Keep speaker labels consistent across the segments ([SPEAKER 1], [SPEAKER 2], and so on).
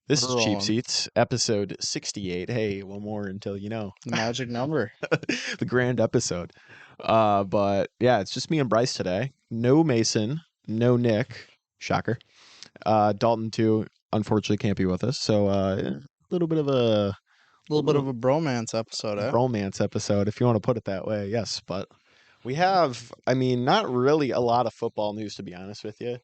[SPEAKER 1] This is
[SPEAKER 2] We're
[SPEAKER 1] Cheap
[SPEAKER 2] rolling.
[SPEAKER 1] Seats, episode 68. Hey, one more until you know.
[SPEAKER 2] The magic number.
[SPEAKER 1] The grand episode. But yeah, it's just me and Bryce today. No Mason, no Nick. Shocker. Dalton too, unfortunately can't be with us. So a little bit of a
[SPEAKER 2] A little bit of a bromance episode, eh?
[SPEAKER 1] romance episode, if you want to put it that way. Yes, but we have, I mean, not really a lot of football news to be honest with you.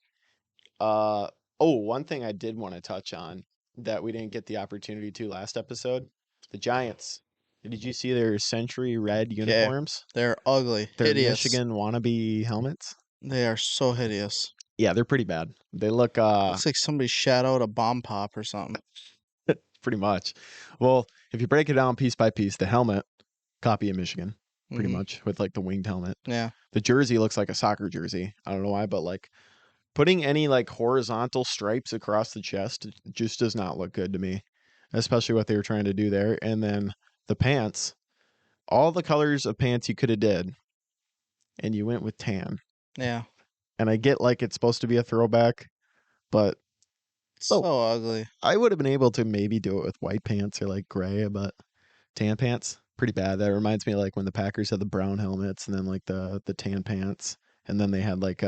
[SPEAKER 1] Uh, one thing I did want to touch on that we didn't get the opportunity to last episode, the Giants. Did you see their century red
[SPEAKER 2] Yeah.
[SPEAKER 1] uniforms?
[SPEAKER 2] They're ugly.
[SPEAKER 1] Their
[SPEAKER 2] Hideous.
[SPEAKER 1] Michigan wannabe helmets?
[SPEAKER 2] They are so hideous.
[SPEAKER 1] Yeah, they're pretty bad. They look
[SPEAKER 2] Looks like somebody shot out a bomb pop or something.
[SPEAKER 1] pretty much. Well, if you break it down piece by piece, the helmet, copy of Michigan, pretty
[SPEAKER 2] Mm-hmm.
[SPEAKER 1] much, with like the winged helmet.
[SPEAKER 2] Yeah.
[SPEAKER 1] The jersey looks like a soccer jersey. I don't know why, but like putting any like horizontal stripes across the chest just does not look good to me, especially what they were trying to do there. And then the pants, all the colors of pants you could have did, and you went with tan.
[SPEAKER 2] Yeah.
[SPEAKER 1] And I get like it's supposed to be a throwback, but
[SPEAKER 2] So ugly.
[SPEAKER 1] I would have been able to maybe do it with white pants or like gray, but tan pants, pretty bad. That reminds me of like when the Packers had the brown helmets and then like the tan pants, and then they had like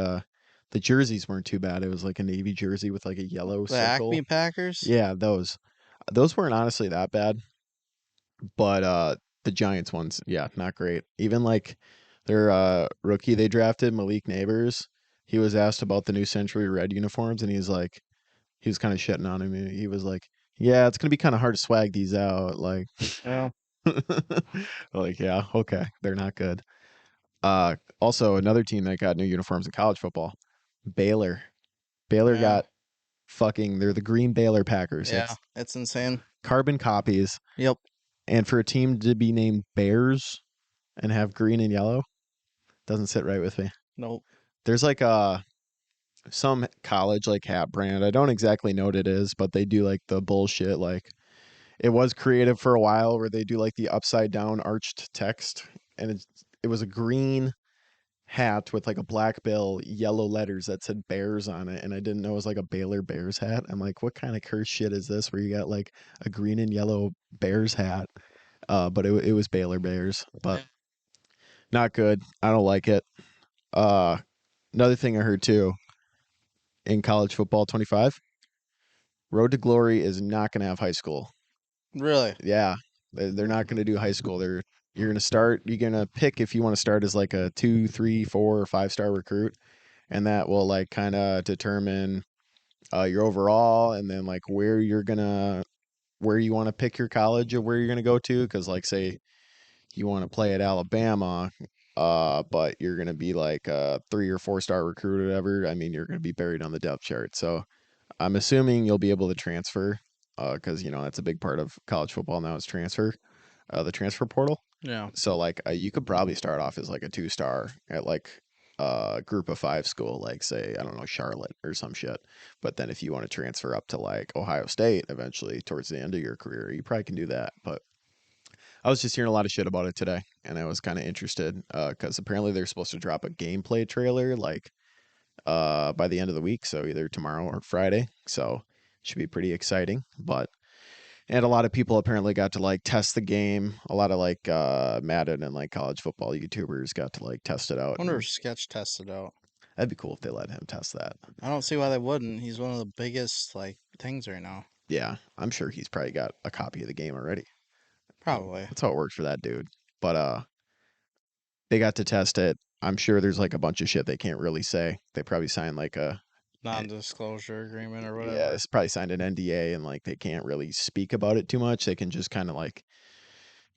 [SPEAKER 1] the jerseys weren't too bad. It was like a navy jersey with like a yellow
[SPEAKER 2] The
[SPEAKER 1] circle.
[SPEAKER 2] Acme Packers?
[SPEAKER 1] Yeah, those weren't honestly that bad, but the Giants ones, yeah, not great. Even like their rookie they drafted, Malik Neighbors, he was asked about the new Century Red uniforms, and he was kind of shitting on him. He was like, "Yeah, it's gonna be kind of hard to swag these out." Like,
[SPEAKER 2] Yeah.
[SPEAKER 1] like, yeah, okay, they're not good. Also another team that got new uniforms in college football, Baylor. Baylor
[SPEAKER 2] Yeah.
[SPEAKER 1] got fucking. They're the Green Baylor Packers.
[SPEAKER 2] Yeah.
[SPEAKER 1] It's
[SPEAKER 2] It's insane.
[SPEAKER 1] carbon copies,
[SPEAKER 2] Yep.
[SPEAKER 1] and for a team to be named Bears and have green and yellow doesn't sit right with me.
[SPEAKER 2] Nope.
[SPEAKER 1] There's like some college like hat brand. I don't exactly know what it is, but they do like the bullshit like it was creative for a while where they do like the upside down arched text, and it was a green hat with like a black bill, yellow letters that said Bears on it, and I didn't know it was like a Baylor Bears hat. I'm like, what kind of curse shit is this where you got like a green and yellow Bears hat? But it was Baylor Bears, but not good. I don't like it. Uh, Another thing I heard too in college football 25, Road to Glory is not going to have high school.
[SPEAKER 2] Really?
[SPEAKER 1] Yeah, they're not going to do high school. You're going to start. You're going to pick if you want to start as like a 2, 3, 4, or 5 star recruit, and that will like kind of determine your overall, and then like where you want to pick your college or where you're going to go to. Because like say you want to play at Alabama, but you're going to be like a 3 or 4 star recruit or whatever. I mean, you're going to be buried on the depth chart. So I'm assuming you'll be able to transfer because you know that's a big part of college football now is the transfer portal.
[SPEAKER 2] Yeah.
[SPEAKER 1] So like you could probably start off as like a 2 star at like a group of 5 school, like say I don't know Charlotte or some shit. But then if you want to transfer up to like Ohio State eventually towards the end of your career, you probably can do that. But I was just hearing a lot of shit about it today, and I was kind of interested because apparently they're supposed to drop a gameplay trailer like by the end of the week, so either tomorrow or Friday. So should be pretty exciting. But and a lot of people apparently got to like test the game. A lot of like Madden and like college football YouTubers got to like test it out.
[SPEAKER 2] I wonder if Sketch tested out.
[SPEAKER 1] That'd be cool if they let him test that.
[SPEAKER 2] I don't see why they wouldn't. He's one of the biggest like things right now.
[SPEAKER 1] Yeah, I'm sure he's probably got a copy of the game already.
[SPEAKER 2] Probably.
[SPEAKER 1] That's how it works for that dude. But they got to test it. I'm sure there's like a bunch of shit they can't really say. They probably signed like a
[SPEAKER 2] Non-disclosure agreement or whatever.
[SPEAKER 1] yeah, it's probably signed an NDA and like they can't really speak about it too much. They can just kind of like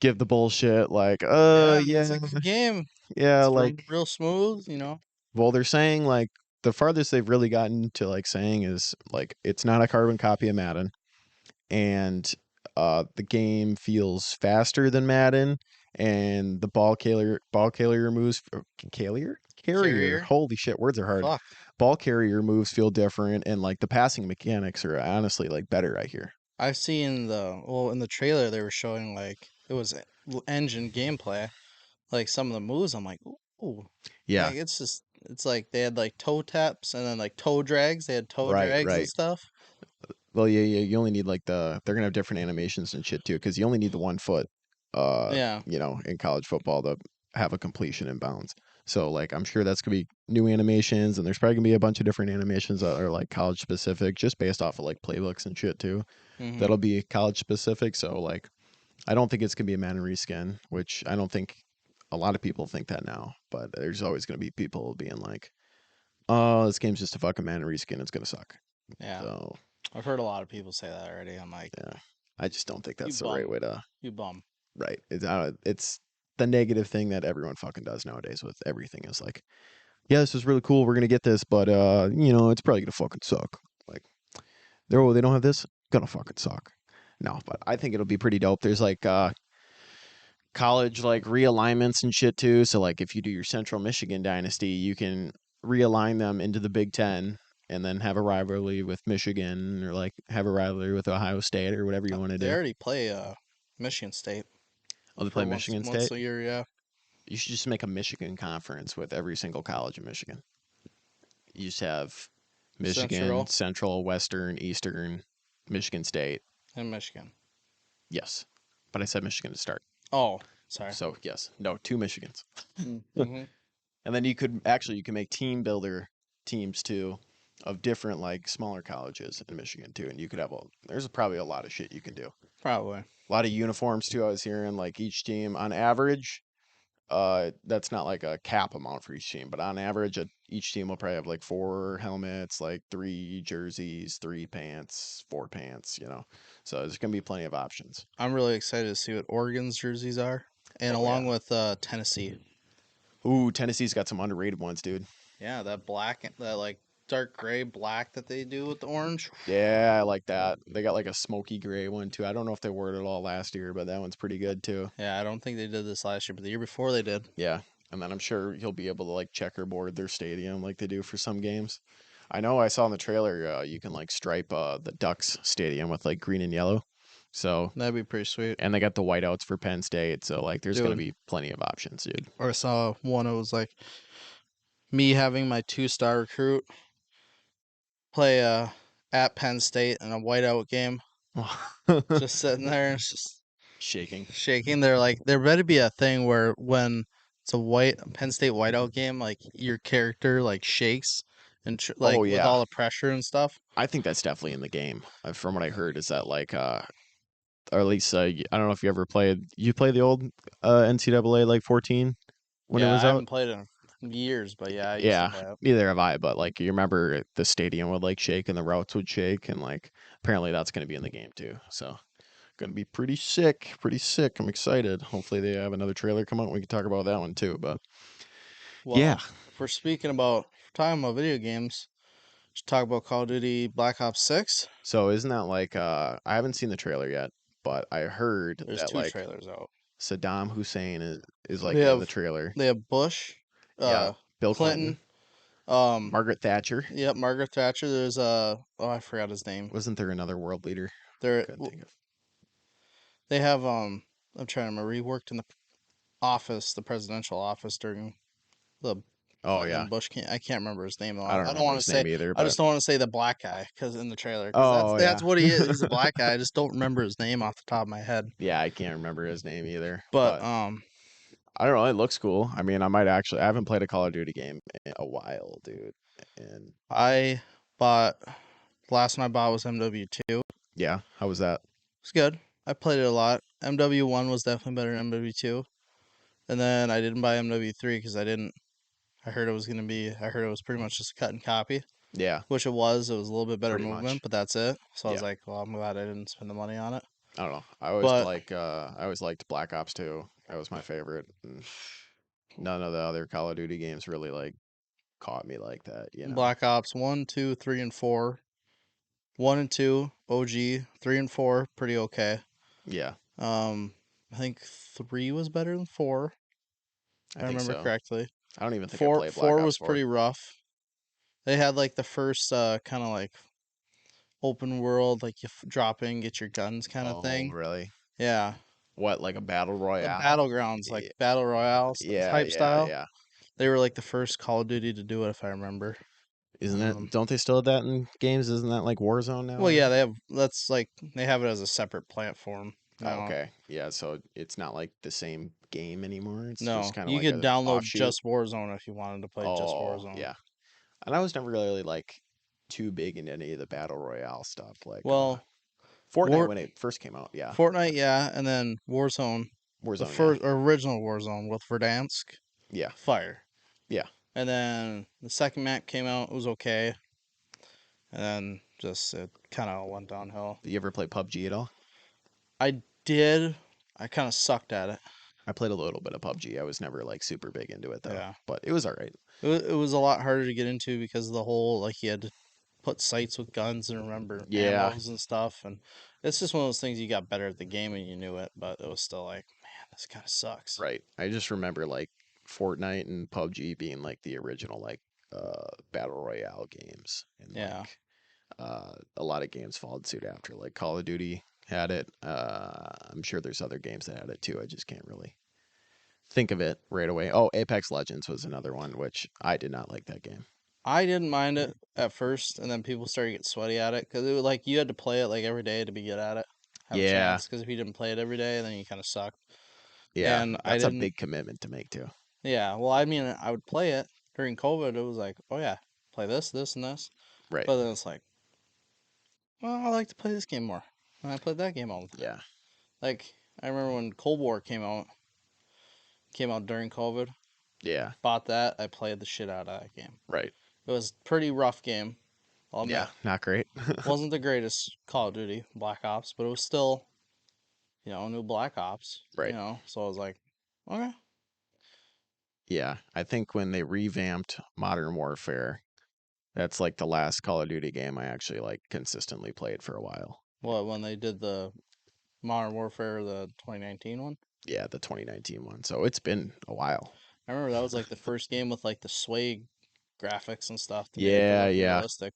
[SPEAKER 1] give the bullshit like
[SPEAKER 2] It's a good game.
[SPEAKER 1] yeah,
[SPEAKER 2] It's
[SPEAKER 1] like
[SPEAKER 2] real smooth, you know.
[SPEAKER 1] well they're saying like the farthest they've really gotten to like saying is like it's not a carbon copy of Madden, and the game feels faster than Madden, and the ball carrier moves carrier. Holy shit, words are hard.
[SPEAKER 2] Fuck.
[SPEAKER 1] Ball carrier moves feel different, and like the passing mechanics are honestly like better. I hear.
[SPEAKER 2] I've seen in the trailer they were showing like it was engine gameplay, like some of the moves. I'm like, ooh,
[SPEAKER 1] Yeah,
[SPEAKER 2] like it's like they had like toe taps and then like toe drags. They had toe
[SPEAKER 1] right,
[SPEAKER 2] drags and
[SPEAKER 1] right.
[SPEAKER 2] stuff.
[SPEAKER 1] Well, yeah, yeah. You only need like they're gonna have different animations and shit too, because you only need the 1 foot,
[SPEAKER 2] Yeah.
[SPEAKER 1] in college football to have a completion in bounds. So like, I'm sure that's gonna be new animations, and there's probably gonna be a bunch of different animations that are like college specific, just based off of like playbooks and shit too.
[SPEAKER 2] Hmm.
[SPEAKER 1] That'll be college specific. So like, I don't think it's gonna be a man reskin, which I don't think a lot of people think that now. But there's always gonna be people being like, "Oh, this game's just a fucking man reskin. It's gonna suck."
[SPEAKER 2] Yeah.
[SPEAKER 1] So
[SPEAKER 2] I've heard a lot of people say that already. I'm like,
[SPEAKER 1] yeah, I just don't think
[SPEAKER 2] you
[SPEAKER 1] that's the right
[SPEAKER 2] bum.
[SPEAKER 1] way to.
[SPEAKER 2] You bum.
[SPEAKER 1] Right. It's the negative thing that everyone fucking does nowadays with everything is like, yeah, this is really cool. We're gonna get this, but it's probably gonna fucking suck. Like, they don't have this, gonna fucking suck. No, but I think it'll be pretty dope. There's like college like realignments and shit too. So like if you do your Central Michigan dynasty, you can realign them into the Big Ten and then have a rivalry with Michigan or like have a rivalry with Ohio State or whatever you want to
[SPEAKER 2] They
[SPEAKER 1] do.
[SPEAKER 2] already play Michigan State
[SPEAKER 1] Oh, they
[SPEAKER 2] for
[SPEAKER 1] play
[SPEAKER 2] once
[SPEAKER 1] Michigan
[SPEAKER 2] once
[SPEAKER 1] State.
[SPEAKER 2] a year. Yeah.
[SPEAKER 1] You should just make a Michigan conference with every single college in Michigan. You just have Michigan,
[SPEAKER 2] Central
[SPEAKER 1] Central, Western, Eastern, Michigan State.
[SPEAKER 2] and Michigan.
[SPEAKER 1] Yes. But I said Michigan to start.
[SPEAKER 2] Oh, sorry.
[SPEAKER 1] So, yes. No, two Michigans.
[SPEAKER 2] Mm-hmm.
[SPEAKER 1] And then you can make team builder teams too of different like smaller colleges in Michigan too. And you could have there's probably a lot of shit you can do.
[SPEAKER 2] Probably.
[SPEAKER 1] A lot of uniforms too. I was hearing like each team on average, that's not like a cap amount for each team, but on average, each team will probably have like 4 helmets, like 3 jerseys, 3 pants, 4 pants. So there's gonna be plenty of options.
[SPEAKER 2] I'm really excited to see what Oregon's jerseys are, and
[SPEAKER 1] Oh yeah.
[SPEAKER 2] along with Tennessee.
[SPEAKER 1] Ooh, Tennessee's got some underrated ones, dude.
[SPEAKER 2] Yeah, that black, that like dark gray black that they do with the orange.
[SPEAKER 1] Yeah, I like that. They got like a smoky gray one too. I don't know if they wore it at all last year, but that one's pretty good too.
[SPEAKER 2] Yeah, I don't think they did this last year, but the year before they did.
[SPEAKER 1] Yeah. And then I'm sure he'll be able to like checkerboard their stadium like they do for some games. I know I saw in the trailer you can like stripe the Ducks stadium with like green and yellow. So,
[SPEAKER 2] That'd be pretty sweet,
[SPEAKER 1] and they got the whiteouts for Penn State. So like there's going to
[SPEAKER 2] dude.
[SPEAKER 1] be plenty of options, dude.
[SPEAKER 2] Or I saw one. It was like me having my 2-star recruit play at Penn State in a whiteout game, just sitting there and it's just
[SPEAKER 1] Shaking.
[SPEAKER 2] shaking. They're like, there better be a thing where when it's a Penn State whiteout game, like your character like shakes and
[SPEAKER 1] Oh
[SPEAKER 2] like with
[SPEAKER 1] yeah.
[SPEAKER 2] all the pressure and stuff.
[SPEAKER 1] I think that's definitely in the game. From what I heard is that like or at least I don't know if you play the old NCAA like 14 when it
[SPEAKER 2] Yeah,
[SPEAKER 1] was
[SPEAKER 2] I
[SPEAKER 1] out.
[SPEAKER 2] haven't played in years, but yeah, I used to
[SPEAKER 1] Yeah,
[SPEAKER 2] play it.
[SPEAKER 1] neither have I, but like you remember the stadium would like shake and the routes would shake and like apparently that's going to be in the game too. So going to be pretty sick, pretty sick. I'm excited. Hopefully they have another trailer come out. We can talk about that one too. But yeah,
[SPEAKER 2] Well, if we're talking about video games, let's talk about Call of Duty Black Ops 6.
[SPEAKER 1] so isn't that like I haven't seen the trailer yet, but I heard
[SPEAKER 2] There's
[SPEAKER 1] that
[SPEAKER 2] two
[SPEAKER 1] like
[SPEAKER 2] trailers out.
[SPEAKER 1] Saddam Hussein is
[SPEAKER 2] They
[SPEAKER 1] like in the
[SPEAKER 2] have
[SPEAKER 1] trailer.
[SPEAKER 2] they have Bush,
[SPEAKER 1] Yeah, Bill Clinton,
[SPEAKER 2] Clinton, um,
[SPEAKER 1] Margaret Thatcher.
[SPEAKER 2] yep, Margaret Thatcher. There's oh, I forgot his name.
[SPEAKER 1] Wasn't there another world leader?
[SPEAKER 2] They're
[SPEAKER 1] Couldn't think of.
[SPEAKER 2] they have I'm trying to remember. He worked in the office, the presidential office during the
[SPEAKER 1] Oh
[SPEAKER 2] Clinton
[SPEAKER 1] yeah,
[SPEAKER 2] and Bush. I can't remember his name though.
[SPEAKER 1] I don't
[SPEAKER 2] I don't
[SPEAKER 1] remember
[SPEAKER 2] want to
[SPEAKER 1] his
[SPEAKER 2] say.
[SPEAKER 1] name either,
[SPEAKER 2] I
[SPEAKER 1] but
[SPEAKER 2] just don't want to say the black guy because in the trailer because
[SPEAKER 1] oh
[SPEAKER 2] that's
[SPEAKER 1] yeah.
[SPEAKER 2] what he is. He's a black guy. I just don't remember his name off the top of my head.
[SPEAKER 1] Yeah, I can't remember his name either,
[SPEAKER 2] But
[SPEAKER 1] but I don't know. It looks cool. I mean, I haven't played a Call of Duty game in a while, dude. And
[SPEAKER 2] I bought the last one I bought was MW2.
[SPEAKER 1] yeah, how was that?
[SPEAKER 2] It's good. I played it a lot. MW1 was definitely better than MW2. And then I didn't buy MW3 because I didn't. I heard it was gonna be. I heard it was pretty much just a cut and copy,
[SPEAKER 1] Yeah,
[SPEAKER 2] which it was. It was a little bit better
[SPEAKER 1] pretty much.
[SPEAKER 2] movement, but that's it. So I was
[SPEAKER 1] Yeah,
[SPEAKER 2] like, well, I'm glad I didn't spend the money on it.
[SPEAKER 1] I don't know.
[SPEAKER 2] But
[SPEAKER 1] I always liked Black Ops 2. That was my favorite. And none of the other Call of Duty games really like caught me like that.
[SPEAKER 2] Black Ops 1, 2, 3, and 4. 1 and 2, OG. 3 and 4, pretty okay.
[SPEAKER 1] Yeah,
[SPEAKER 2] I think 3 was better than 4,
[SPEAKER 1] I
[SPEAKER 2] if I
[SPEAKER 1] think
[SPEAKER 2] remember
[SPEAKER 1] so.
[SPEAKER 2] correctly.
[SPEAKER 1] I don't even think I
[SPEAKER 2] 4
[SPEAKER 1] played Black
[SPEAKER 2] 4
[SPEAKER 1] Ops
[SPEAKER 2] was
[SPEAKER 1] 4.
[SPEAKER 2] pretty rough. They had like the first kind of like open world, like you drop in, get your guns kind of
[SPEAKER 1] Oh,
[SPEAKER 2] thing.
[SPEAKER 1] really?
[SPEAKER 2] Yeah,
[SPEAKER 1] What, like a battle
[SPEAKER 2] the
[SPEAKER 1] royale?
[SPEAKER 2] battlegrounds, like
[SPEAKER 1] Yeah,
[SPEAKER 2] battle royale
[SPEAKER 1] yeah,
[SPEAKER 2] type
[SPEAKER 1] yeah,
[SPEAKER 2] style.
[SPEAKER 1] yeah.
[SPEAKER 2] They were like the first Call of Duty to do it, if I remember.
[SPEAKER 1] Isn't that?
[SPEAKER 2] Um,
[SPEAKER 1] Don't they still have that in games? Isn't that like Warzone now?
[SPEAKER 2] well,
[SPEAKER 1] Or?
[SPEAKER 2] yeah, they have it as a separate platform
[SPEAKER 1] Oh,
[SPEAKER 2] now.
[SPEAKER 1] okay. Yeah. So it's not like the same game anymore. It's just
[SPEAKER 2] No,
[SPEAKER 1] kind of
[SPEAKER 2] you
[SPEAKER 1] like
[SPEAKER 2] could
[SPEAKER 1] a
[SPEAKER 2] download
[SPEAKER 1] offshoot.
[SPEAKER 2] just Warzone if you wanted to play just
[SPEAKER 1] Oh,
[SPEAKER 2] Warzone.
[SPEAKER 1] yeah. And I was never really like too big into any of the battle royale stuff. Like
[SPEAKER 2] Well,
[SPEAKER 1] Fortnite
[SPEAKER 2] War
[SPEAKER 1] when it first came out. Yeah.
[SPEAKER 2] Fortnite, yeah, and then Warzone, the
[SPEAKER 1] Warzone. Yeah.
[SPEAKER 2] first original Warzone with Verdansk,
[SPEAKER 1] Yeah.
[SPEAKER 2] fire.
[SPEAKER 1] Yeah.
[SPEAKER 2] And then the second map came out, it was okay, and then just it kind of went downhill.
[SPEAKER 1] Did you ever play PUBG at all?
[SPEAKER 2] I did. I kind of sucked at it.
[SPEAKER 1] I played a little bit of PUBG. I was never like super big into it though,
[SPEAKER 2] Yeah.
[SPEAKER 1] but it was all right.
[SPEAKER 2] It was a lot harder to get into because of the whole like you had to put sights with guns and remember
[SPEAKER 1] Yeah.
[SPEAKER 2] ammos and stuff, and it's just one of those things you got better at the game and you knew it, but it was still like, man, this kind of sucks.
[SPEAKER 1] Right. I just remember like Fortnite and PUBG being like the original like battle royale games, and
[SPEAKER 2] Yeah.
[SPEAKER 1] like a lot of games followed suit after. Like Call of Duty had it. I'm sure there's other games that had it too. I just can't really think of it right away. Oh, Apex Legends was another one, which I did not like that game.
[SPEAKER 2] I didn't mind it at first, and then people started to get sweaty at it because it was like you had to play it like every day to be good at it, have a
[SPEAKER 1] Yeah,
[SPEAKER 2] chance. Because if you didn't play it every day, then you kind of sucked.
[SPEAKER 1] yeah,
[SPEAKER 2] And I
[SPEAKER 1] that's a
[SPEAKER 2] didn't.
[SPEAKER 1] big commitment to make too.
[SPEAKER 2] Yeah, well, I mean, I would play it during COVID. It was like, oh yeah, play this, this, and this.
[SPEAKER 1] Right.
[SPEAKER 2] But then it's like, well, I like to play this game more. And I played that game all the time.
[SPEAKER 1] Yeah.
[SPEAKER 2] Like I remember when Cold War came out during COVID.
[SPEAKER 1] Yeah.
[SPEAKER 2] Bought that. I played the shit out of that game.
[SPEAKER 1] Right.
[SPEAKER 2] It was a pretty rough game. I'll
[SPEAKER 1] Yeah.
[SPEAKER 2] admit.
[SPEAKER 1] Not great.
[SPEAKER 2] Wasn't the greatest Call of Duty Black Ops, but it was still, new Black Ops.
[SPEAKER 1] Right.
[SPEAKER 2] So I was like, okay.
[SPEAKER 1] Yeah. I think when they revamped Modern Warfare, that's like the last Call of Duty game I actually like consistently played for a while.
[SPEAKER 2] What when they did the Modern Warfare, the 2019 one?
[SPEAKER 1] Yeah, the 2019 one. So it's been a while.
[SPEAKER 2] I remember that was like the first game with like the sway graphics and stuff to make it
[SPEAKER 1] Yeah,
[SPEAKER 2] look
[SPEAKER 1] yeah.
[SPEAKER 2] realistic.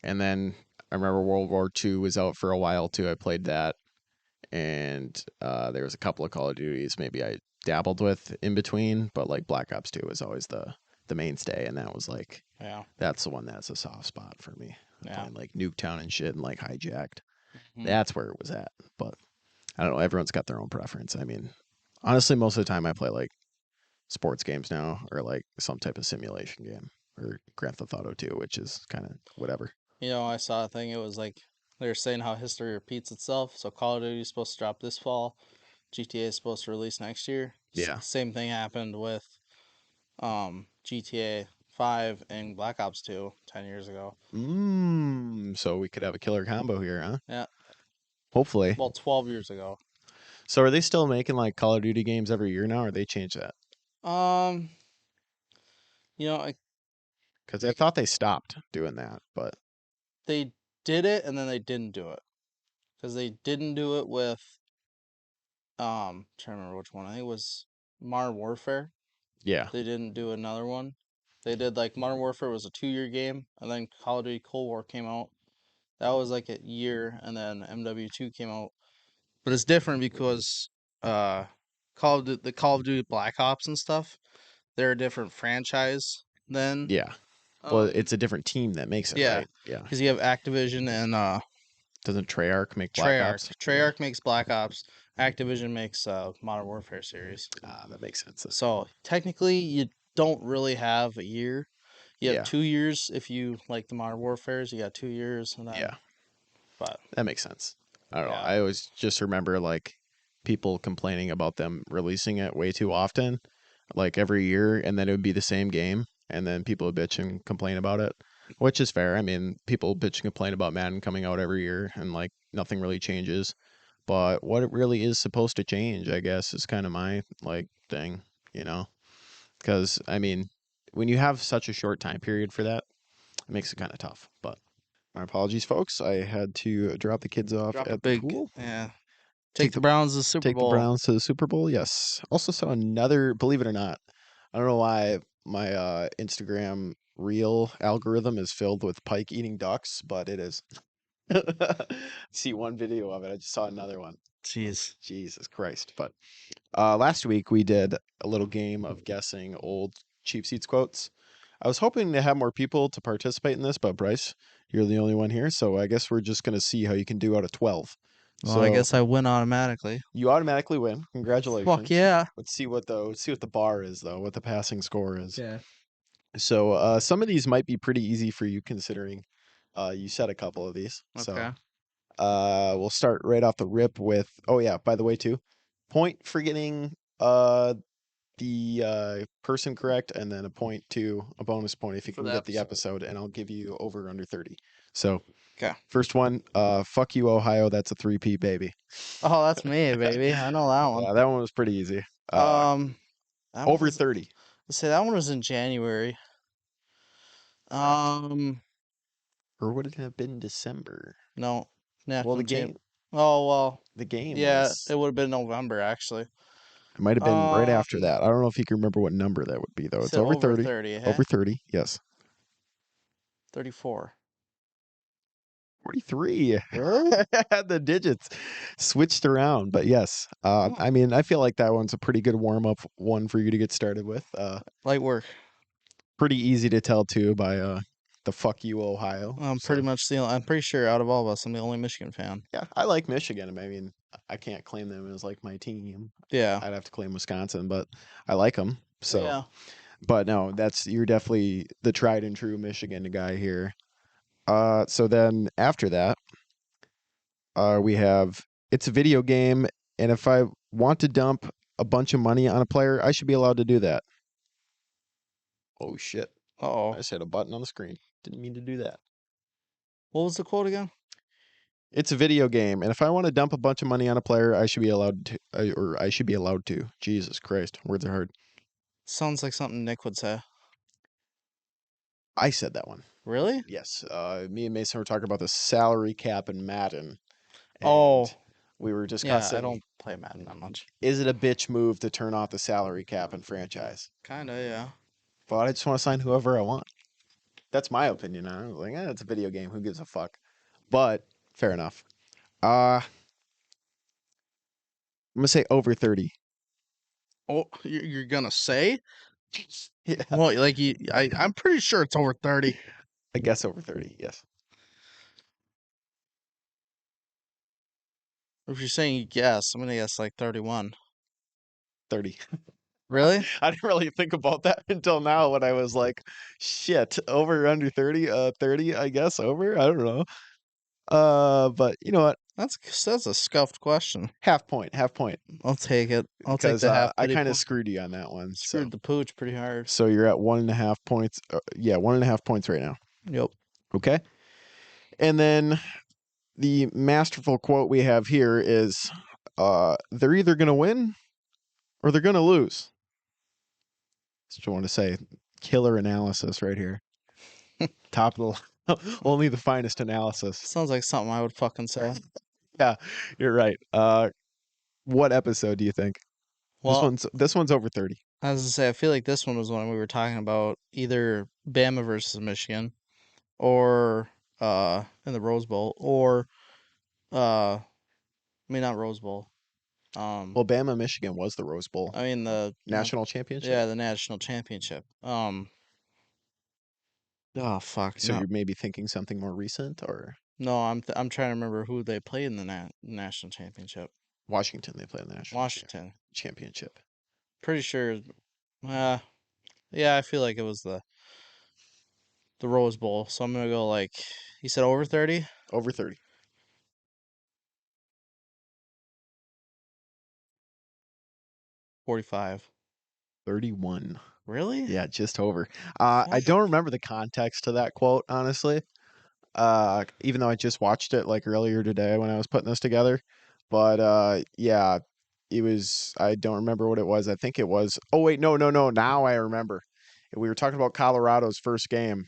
[SPEAKER 1] And then I remember World War II was out for a while too. I played that, and there was a couple of Call of Duties maybe I dabbled with in between, but like Black Ops 2 was always the mainstay, and that was like
[SPEAKER 2] Yeah,
[SPEAKER 1] that's the one that's a soft spot for me.
[SPEAKER 2] yeah.
[SPEAKER 1] Playing like Nuketown and shit and like Hijacked.
[SPEAKER 2] Mhm.
[SPEAKER 1] That's where it was at. But I don't know. Everyone's got their own preference. I mean, honestly, most of the time I play like sports games now, or like some type of simulation game, or Grand Theft Auto 2, which is kind of whatever.
[SPEAKER 2] I saw a thing. It was like they were saying how history repeats itself. So Call of Duty is supposed to drop this fall. GTA is supposed to release next year.
[SPEAKER 1] Yeah.
[SPEAKER 2] Same thing happened with GTA 5 and Black Ops 2 10 years ago.
[SPEAKER 1] So we could have a killer combo here, huh?
[SPEAKER 2] Yeah,
[SPEAKER 1] Hopefully.
[SPEAKER 2] well, 12 years ago.
[SPEAKER 1] So are they still making like Call of Duty games every year now, or they changed that?
[SPEAKER 2] Um, you know, I,
[SPEAKER 1] Because I thought they stopped doing that, but
[SPEAKER 2] they did it and then they didn't do it because they didn't do it with trying to remember which one. I think it was Modern Warfare.
[SPEAKER 1] yeah,
[SPEAKER 2] They didn't do another one. They did like Modern Warfare was a 2 year game, and then Call of Duty Cold War came out. That was like a year, and then MW2 came out. But it's different because uh, the Call of Duty Black Ops and stuff, they're a different franchise then.
[SPEAKER 1] yeah. Well,
[SPEAKER 2] Um,
[SPEAKER 1] it's a different team that makes it,
[SPEAKER 2] yeah,
[SPEAKER 1] right? Yeah.
[SPEAKER 2] because you have Activision and
[SPEAKER 1] Doesn't Treyarch make Black
[SPEAKER 2] Treyarch.
[SPEAKER 1] Ops? Yeah.
[SPEAKER 2] Treyarch makes Black Ops. Activision makes Modern Warfare series.
[SPEAKER 1] Ah, that makes sense.
[SPEAKER 2] So technically, you don't really have a year. You have
[SPEAKER 1] Yeah,
[SPEAKER 2] 2 years if you like the Modern Warfares. You got 2 years, and then
[SPEAKER 1] yeah.
[SPEAKER 2] but
[SPEAKER 1] That makes sense. I don't know.
[SPEAKER 2] yeah,
[SPEAKER 1] I always just remember like people complaining about them releasing it way too often, like every year, and then it would be the same game, and then people would bitch and complain about it, which is fair. I mean, people bitch and complain about Madden coming out every year, and like nothing really changes. But what it really is supposed to change, I guess, is kind of my like thing, you know? Because I mean, when you have such a short time period for that, it makes it kind of tough. But my apologies, folks. I had to drop the kids off
[SPEAKER 2] drop a
[SPEAKER 1] at the
[SPEAKER 2] big
[SPEAKER 1] pool.
[SPEAKER 2] yeah. Take
[SPEAKER 1] Take
[SPEAKER 2] the
[SPEAKER 1] the
[SPEAKER 2] Browns to the Super
[SPEAKER 1] take the
[SPEAKER 2] Bowl.
[SPEAKER 1] Browns to the Super Bowl. Yes. Also saw another. Believe it or not, I don't know why my Instagram reel algorithm is filled with Pike eating ducks, but it is. See one video of it. I just saw another one.
[SPEAKER 2] Jeez.
[SPEAKER 1] Jesus Christ! But last week we did a little game of guessing old cheap seats quotes. I was hoping to have more people to participate in this, but Bryce, you're the only one here, so I guess we're just gonna see how you can do out of 12.
[SPEAKER 2] Well, I
[SPEAKER 1] So
[SPEAKER 2] guess I win automatically.
[SPEAKER 1] you automatically win.
[SPEAKER 2] Fuck
[SPEAKER 1] Congratulations.
[SPEAKER 2] yeah.
[SPEAKER 1] Let's see what the bar is though, what the passing score is.
[SPEAKER 2] Yeah.
[SPEAKER 1] So some of these might be pretty easy for you considering you said a couple of these. So
[SPEAKER 2] Okay.
[SPEAKER 1] we'll start right off the rip with, oh yeah, by the way too, point for getting the person correct, and then a bonus point if you
[SPEAKER 2] For
[SPEAKER 1] can
[SPEAKER 2] the
[SPEAKER 1] get the
[SPEAKER 2] episode.
[SPEAKER 1] episode, and I'll give you over under 30. So
[SPEAKER 2] Okay.
[SPEAKER 1] first one, fuck you Ohio, that's a 3P baby.
[SPEAKER 2] Oh, that's me, baby. I know that one.
[SPEAKER 1] Yeah, that one was pretty easy.
[SPEAKER 2] Um, that one
[SPEAKER 1] Over
[SPEAKER 2] was.
[SPEAKER 1] 30.
[SPEAKER 2] Let's say that one was in January.
[SPEAKER 1] Or would it have been December?
[SPEAKER 2] No,
[SPEAKER 1] Well,
[SPEAKER 2] national champ. Oh well,
[SPEAKER 1] the game
[SPEAKER 2] yeah,
[SPEAKER 1] was,
[SPEAKER 2] it would have been November actually.
[SPEAKER 1] it might have been right after
[SPEAKER 2] Um,
[SPEAKER 1] that. I don't know if you can remember what number that would be though.
[SPEAKER 2] you
[SPEAKER 1] It's
[SPEAKER 2] said
[SPEAKER 1] over
[SPEAKER 2] over
[SPEAKER 1] 30.
[SPEAKER 2] 30,
[SPEAKER 1] Over
[SPEAKER 2] hey?
[SPEAKER 1] 30. Yes.
[SPEAKER 2] 34.
[SPEAKER 1] 43.
[SPEAKER 2] Really?
[SPEAKER 1] Had the digits switched around, but yes.
[SPEAKER 2] Oh,
[SPEAKER 1] I mean, I feel like that one's a pretty good warm up one for you to get started with.
[SPEAKER 2] light work.
[SPEAKER 1] Pretty easy to tell too by the fuck you Ohio.
[SPEAKER 2] I'm
[SPEAKER 1] So
[SPEAKER 2] pretty much the. I'm pretty sure out of all of us, I'm the only Michigan fan.
[SPEAKER 1] yeah, I like Michigan. I mean, I can't claim them as like my team.
[SPEAKER 2] Yeah.
[SPEAKER 1] I'd have to claim Wisconsin, but I like them. So,
[SPEAKER 2] Yeah.
[SPEAKER 1] but no, you're definitely the tried and true Michigan guy here. So then after that, we have it's a video game, and if I want to dump a bunch of money on a player, I should be allowed to do that. Oh shit! I
[SPEAKER 2] Oh.
[SPEAKER 1] just hit a button on the screen. Didn't mean to do that.
[SPEAKER 2] What was the quote again?
[SPEAKER 1] It's a video game, and if I want to dump a bunch of money on a player, I should be allowed to, or I should be allowed to. Jesus Christ, words are hard.
[SPEAKER 2] Sounds like something Nick would say.
[SPEAKER 1] I said that one.
[SPEAKER 2] Really?
[SPEAKER 1] Yes, me and Mason were talking about the salary cap in Madden,
[SPEAKER 2] Oh.
[SPEAKER 1] and we were
[SPEAKER 2] Yeah, I
[SPEAKER 1] discussing,
[SPEAKER 2] don't play Madden that much.
[SPEAKER 1] is it a bitch move to turn off the salary cap in franchise?
[SPEAKER 2] Kinda, yeah.
[SPEAKER 1] But I just want to sign whoever I want. That's my opinion on it. Like, it's a video game. Who gives a fuck? But fair enough. I'm gonna say over 30.
[SPEAKER 2] Oh, you're gonna say?
[SPEAKER 1] Yeah,
[SPEAKER 2] Well, like I'm pretty sure it's over 30.
[SPEAKER 1] I guess over 30. Yes,
[SPEAKER 2] If you're saying you guess, I'm gonna guess like 31.
[SPEAKER 1] 30.
[SPEAKER 2] Really?
[SPEAKER 1] I didn't really think about that until now when I was like, shit, over or under 30? 30, I guess over. I don't know. But you know what?
[SPEAKER 2] That's a scuffed question.
[SPEAKER 1] Half point, half point,
[SPEAKER 2] I'll take it. I'll take
[SPEAKER 1] because
[SPEAKER 2] the half
[SPEAKER 1] I
[SPEAKER 2] pity
[SPEAKER 1] kind of
[SPEAKER 2] point.
[SPEAKER 1] screwed you on that one.
[SPEAKER 2] Screwed the pooch pretty hard.
[SPEAKER 1] So you're at 1.5 points. Yeah, 1.5 points right now.
[SPEAKER 2] Yep.
[SPEAKER 1] Okay. And then the masterful quote we have here is they're either going to win or they're going to lose. Just want to say killer analysis right here. Top of the only the finest analysis.
[SPEAKER 2] Sounds like something I would fucking say.
[SPEAKER 1] Yeah, you're right. What episode do you think?
[SPEAKER 2] Well,
[SPEAKER 1] This one's over 30.
[SPEAKER 2] I was gonna say I feel like this one was when we were talking about either Bama versus Michigan or in the Rose Bowl or I mean not Rose Bowl.
[SPEAKER 1] Well, Bama Michigan was the Rose Bowl
[SPEAKER 2] I mean the
[SPEAKER 1] national championship.
[SPEAKER 2] yeah, the national championship. Oh fuck.
[SPEAKER 1] So
[SPEAKER 2] No.
[SPEAKER 1] you're maybe thinking something more recent, or
[SPEAKER 2] No, I'm trying to remember who they played in the national championship.
[SPEAKER 1] Washington? They play in the national
[SPEAKER 2] Washington.
[SPEAKER 1] championship.
[SPEAKER 2] Pretty sure. Yeah, I feel like it was the Rose Bowl. So I'm gonna go like you said over 30.
[SPEAKER 1] Over 30.
[SPEAKER 2] 45.
[SPEAKER 1] 31.
[SPEAKER 2] Really?
[SPEAKER 1] Yeah, just over. I don't remember the context to that quote, honestly. Even though I just watched it like earlier today when I was putting this together. But yeah, it was, I don't remember what it was. I think it was, oh wait, no, no, no. Now I remember. We were talking about Colorado's first game.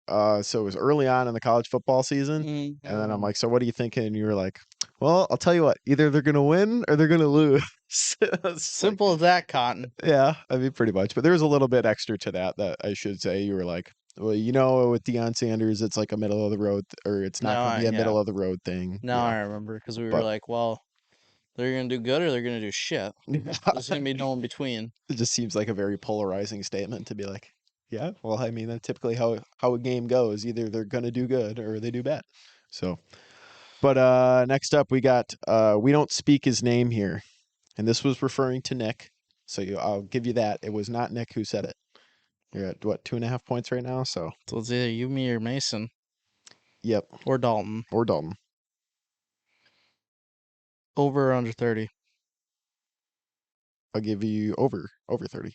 [SPEAKER 1] So it was early on in the college football season. And then I'm like, so what are you thinking? And you were like, well, I'll tell you what, either they're gonna win or they're gonna lose.
[SPEAKER 2] Simple as that, Cotton.
[SPEAKER 1] Yeah, I mean, pretty much. But there was a little bit extra to that I should say. You were like, well, you know, with Deion Sanders, it's like a middle of the road, or it's not going to be a middle of the road thing.
[SPEAKER 2] Now
[SPEAKER 1] Yeah,
[SPEAKER 2] I remember because we were
[SPEAKER 1] but
[SPEAKER 2] like, well, they're gonna do good or they're gonna do shit. There's gonna be no in between.
[SPEAKER 1] it just seems like a very polarizing statement to be like, Yeah, well, I mean, that's typically how a game goes. Either they're gonna do good or they do bad. So, but next up we got we don't speak his name here, and this was referring to Nick. So I'll give you that. It was not Nick who said it. You're at what, 2.5 points right now? So,
[SPEAKER 2] So it's either you, me, or Mason,
[SPEAKER 1] yep,
[SPEAKER 2] or Dalton.
[SPEAKER 1] or Dalton.
[SPEAKER 2] Over or under 30.
[SPEAKER 1] I'll give you over 30.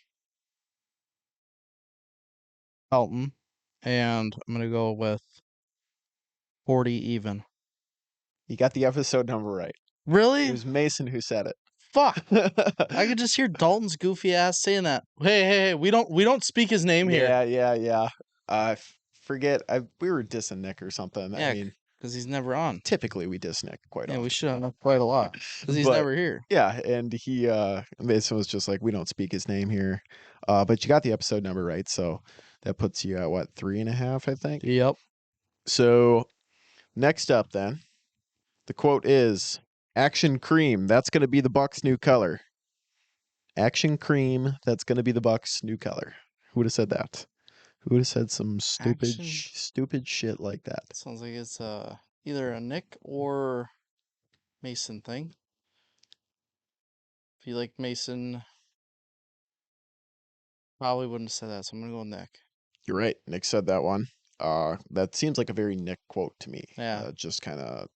[SPEAKER 2] Dalton. And I'm going to go with 40 even.
[SPEAKER 1] You got the episode number right. It
[SPEAKER 2] Really?
[SPEAKER 1] was Mason who said it.
[SPEAKER 2] Fuck. I could just hear Dalton's goofy ass saying that. Hey, we don't speak his name here.
[SPEAKER 1] Yeah. Forget we were dissing Nick or something.
[SPEAKER 2] Yeah,
[SPEAKER 1] I mean,
[SPEAKER 2] because he's never on.
[SPEAKER 1] typically we diss Nick quite
[SPEAKER 2] Yeah,
[SPEAKER 1] often.
[SPEAKER 2] we should have quite a lot because he's
[SPEAKER 1] But
[SPEAKER 2] never here.
[SPEAKER 1] yeah, and he Mason was just like, we don't speak his name here. But you got the episode number right, so that puts you at what, 3.5, I think.
[SPEAKER 2] Yep.
[SPEAKER 1] So next up then, the quote is Action Cream, that's gonna be the Bucks' new color. Action Cream, that's gonna be the Bucks' new color. Who would have said that? Who would have said some stupid shit like that?
[SPEAKER 2] Sounds like it's either a Nick or Mason thing. If you like Mason, probably wouldn't have said that, so I'm gonna go with Nick.
[SPEAKER 1] You're right. Nick said that one. That seems like a very Nick quote to me.
[SPEAKER 2] Yeah.
[SPEAKER 1] Just kind of,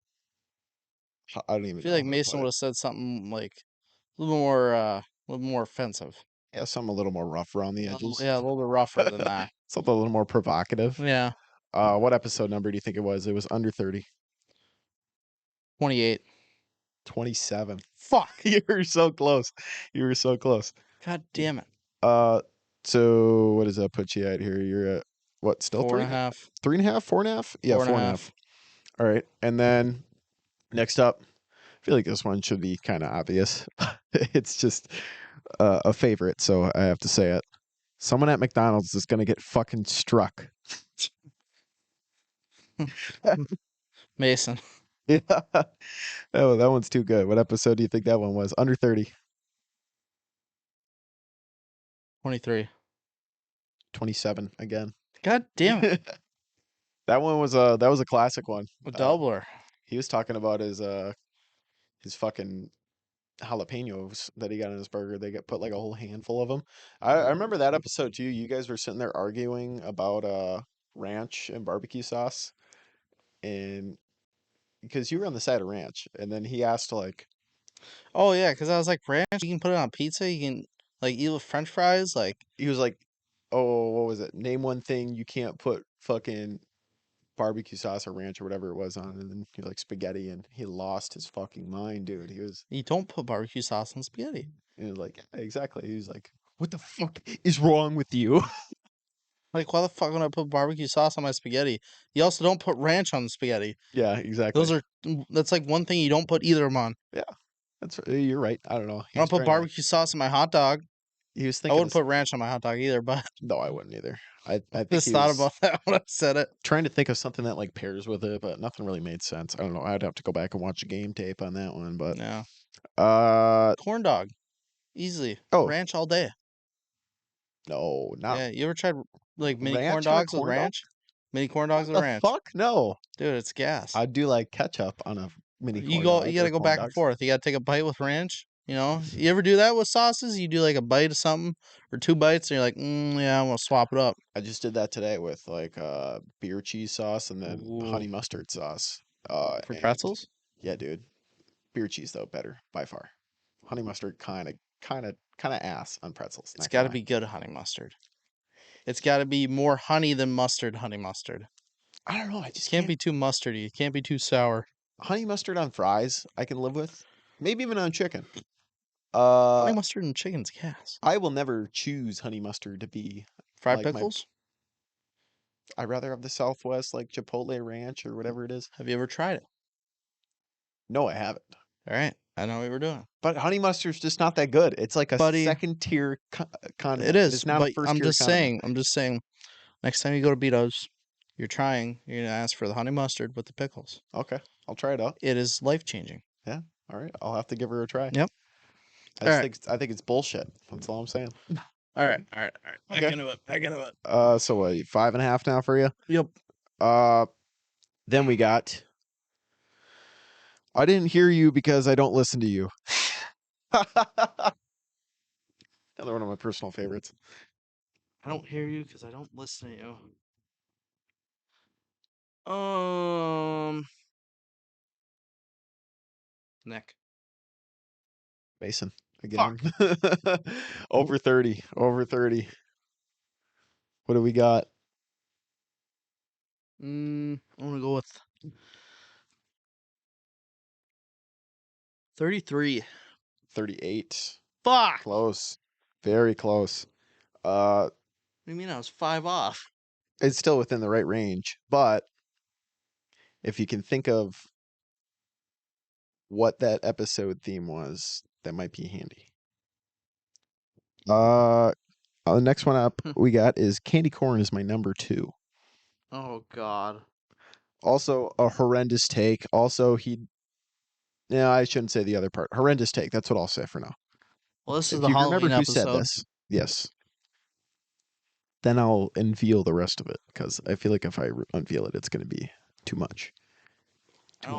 [SPEAKER 1] I don't even
[SPEAKER 2] I feel
[SPEAKER 1] know
[SPEAKER 2] like
[SPEAKER 1] how to
[SPEAKER 2] Mason
[SPEAKER 1] put
[SPEAKER 2] would
[SPEAKER 1] it.
[SPEAKER 2] have said something like a little more offensive.
[SPEAKER 1] Yeah, something a little more rough around the edges.
[SPEAKER 2] Yeah, a little bit rougher than that.
[SPEAKER 1] Something a little more provocative.
[SPEAKER 2] Yeah.
[SPEAKER 1] What episode number do you think it was? It was under 30.
[SPEAKER 2] 28.
[SPEAKER 1] 27.
[SPEAKER 2] Fuck.
[SPEAKER 1] You were so close. You were so close.
[SPEAKER 2] God damn it.
[SPEAKER 1] So what does that put you at here? You're at what? Still
[SPEAKER 2] 4.5.
[SPEAKER 1] 3.5, 4.5? Yeah, 4.5. All right. And then next up, I feel like this one should be kind of obvious. It's just a favorite, so I have to say it. Someone at McDonald's is going to get fucking struck.
[SPEAKER 2] Mason.
[SPEAKER 1] Yeah. Oh, that one's too good. What episode do you think that one was? Under 30.
[SPEAKER 2] 23.
[SPEAKER 1] 27 again.
[SPEAKER 2] God damn it.
[SPEAKER 1] That one was that was a classic one.
[SPEAKER 2] A doubler.
[SPEAKER 1] He was talking about his fucking jalapenos that he got in his burger. They put like a whole handful of them. I remember that episode too. You guys were sitting there arguing about ranch and barbecue sauce, and because you were on the side of ranch, and then he asked like
[SPEAKER 2] Oh yeah, because I was like, ranch, you can put it on pizza, you can like eat with French fries, like
[SPEAKER 1] he was like, "Oh, what was it? Name one thing you can't put fucking barbecue sauce or ranch or whatever it was on." And then he like spaghetti, and he lost his fucking mind, dude.
[SPEAKER 2] you don't put barbecue sauce on spaghetti.
[SPEAKER 1] He was like, yeah, exactly. He was like, "What the fuck is wrong with you?"
[SPEAKER 2] Like, why the fuck would I put barbecue sauce on my spaghetti? You also don't put ranch on the spaghetti.
[SPEAKER 1] Yeah, exactly.
[SPEAKER 2] That's like one thing you don't put either of them on.
[SPEAKER 1] Yeah, you're right. I don't know.
[SPEAKER 2] I don't put barbecue sauce on my hot dog.
[SPEAKER 1] He was
[SPEAKER 2] I
[SPEAKER 1] thinking.
[SPEAKER 2] wouldn't put ranch on my hot dog either, but
[SPEAKER 1] No, I wouldn't either. I think
[SPEAKER 2] just
[SPEAKER 1] he
[SPEAKER 2] thought
[SPEAKER 1] was
[SPEAKER 2] about that when I said it.
[SPEAKER 1] trying to think of something that like pairs with it, but nothing really made sense. I don't know. I'd have to go back and watch a game tape on that one. But
[SPEAKER 2] Yeah.
[SPEAKER 1] uh
[SPEAKER 2] Corn dog. Easily.
[SPEAKER 1] oh
[SPEAKER 2] Ranch all day.
[SPEAKER 1] no, not
[SPEAKER 2] Yeah, you ever tried like mini corn
[SPEAKER 1] ranch on a
[SPEAKER 2] dogs with
[SPEAKER 1] corn dog.
[SPEAKER 2] ranch? Mini corn dogs
[SPEAKER 1] What
[SPEAKER 2] with
[SPEAKER 1] the
[SPEAKER 2] ranch.
[SPEAKER 1] fuck? No,
[SPEAKER 2] Dude, it's gas.
[SPEAKER 1] I'd do like ketchup on a mini
[SPEAKER 2] You
[SPEAKER 1] corn dog.
[SPEAKER 2] gotta
[SPEAKER 1] or
[SPEAKER 2] go
[SPEAKER 1] corn
[SPEAKER 2] back and
[SPEAKER 1] dogs.
[SPEAKER 2] forth. You gotta take a bite with ranch. You know, you ever do that with sauces? You do like a bite of something or 2 bites, and you're like, yeah, I want to swap it up.
[SPEAKER 1] I just did that today with like beer cheese sauce and then
[SPEAKER 2] Ooh.
[SPEAKER 1] honey mustard sauce.
[SPEAKER 2] For
[SPEAKER 1] And
[SPEAKER 2] pretzels?
[SPEAKER 1] yeah, dude. Beer cheese though, better by far. Honey mustard kind of ass on pretzels.
[SPEAKER 2] It's got to be good honey mustard. It's got to be more honey than mustard. Honey mustard.
[SPEAKER 1] I don't know. I just
[SPEAKER 2] Can't be too mustardy. It can't be too sour.
[SPEAKER 1] honey mustard on fries. I can live with. Maybe even on chicken.
[SPEAKER 2] Honey mustard and chicken's gas.
[SPEAKER 1] I will never choose honey mustard to be
[SPEAKER 2] Fried
[SPEAKER 1] like
[SPEAKER 2] pickles?
[SPEAKER 1] I'd rather have the Southwest like Chipotle Ranch or whatever it is.
[SPEAKER 2] Have you ever tried it?
[SPEAKER 1] No, I haven't.
[SPEAKER 2] All right, I know what we were doing.
[SPEAKER 1] But honey mustard's just not that good. It's like a
[SPEAKER 2] Buddy,
[SPEAKER 1] second tier condiment.
[SPEAKER 2] It is,
[SPEAKER 1] It's not
[SPEAKER 2] but
[SPEAKER 1] a first
[SPEAKER 2] I'm
[SPEAKER 1] tier
[SPEAKER 2] just
[SPEAKER 1] condiment.
[SPEAKER 2] saying. I'm just saying. Next time you go to Beato's, you're gonna ask for the honey mustard with the pickles.
[SPEAKER 1] Okay, I'll try it out.
[SPEAKER 2] It is life changing.
[SPEAKER 1] Yeah. All right, I'll have to give her a try.
[SPEAKER 2] Yep.
[SPEAKER 1] I think it's bullshit. That's all I'm saying.
[SPEAKER 2] All right. Back
[SPEAKER 1] Okay.
[SPEAKER 2] into it.
[SPEAKER 1] So what, 5.5 now for you?
[SPEAKER 2] Yep.
[SPEAKER 1] Then we got I didn't hear you because I don't listen to you. Another one of my personal favorites.
[SPEAKER 2] I don't hear you because I don't listen to you. Nick.
[SPEAKER 1] Mason again. Over 30. Over 30. What do we got?
[SPEAKER 2] I'm gonna go with 33.
[SPEAKER 1] 38.
[SPEAKER 2] Fuck.
[SPEAKER 1] Close. Very close. Uh
[SPEAKER 2] What do you mean I was 5 off?
[SPEAKER 1] it's still within the right range, but if you can think of what that episode theme was, that might be handy. The next one up we got is candy corn is my number 2.
[SPEAKER 2] Oh God.
[SPEAKER 1] Also a horrendous take. Also yeah, I shouldn't say the other part. Horrendous take. That's what I'll say for now.
[SPEAKER 2] Well, this is
[SPEAKER 1] If
[SPEAKER 2] the
[SPEAKER 1] you remember
[SPEAKER 2] Halloween
[SPEAKER 1] who said
[SPEAKER 2] episode.
[SPEAKER 1] this, yes, then I'll unveil the rest of it because I feel like if I unveil it, it's going to be too much.
[SPEAKER 2] I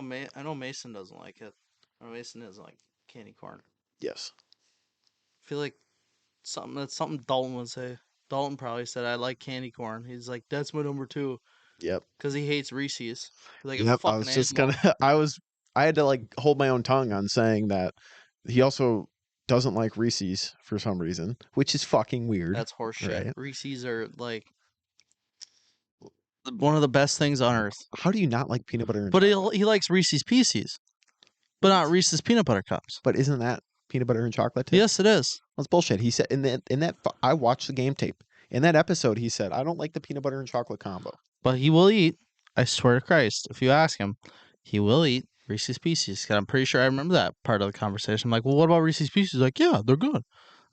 [SPEAKER 2] know Mason doesn't like it. Or Mason doesn't like candy corn.
[SPEAKER 1] Yes.
[SPEAKER 2] I feel like something Dalton would say. Dalton probably said I like candy corn. He's like that's my number 2
[SPEAKER 1] Yep.
[SPEAKER 2] because he hates Reese's. Like a
[SPEAKER 1] Yep. I
[SPEAKER 2] fucking
[SPEAKER 1] was just
[SPEAKER 2] animal.
[SPEAKER 1] gonna. I had to like hold my own tongue on saying that he also doesn't like Reese's for some reason, which is fucking weird,
[SPEAKER 2] That's horseshit.
[SPEAKER 1] right?
[SPEAKER 2] Reese's are like one of the best things on earth.
[SPEAKER 1] How do you not like peanut butter and
[SPEAKER 2] But
[SPEAKER 1] chocolate?
[SPEAKER 2] he likes Reese's Pieces, but not Reese's peanut butter cups.
[SPEAKER 1] But isn't that peanut butter and chocolate too?
[SPEAKER 2] Yes, it is.
[SPEAKER 1] That's bullshit. He said I watched the game tape. In that episode, he said, I don't like the peanut butter and chocolate combo.
[SPEAKER 2] But he will eat. I swear to Christ, if you ask him, he will eat Reese's Pieces. 'Cause I'm pretty sure I remember that part of the conversation. I'm like, well, what about Reese's Pieces? He's like, yeah, they're good.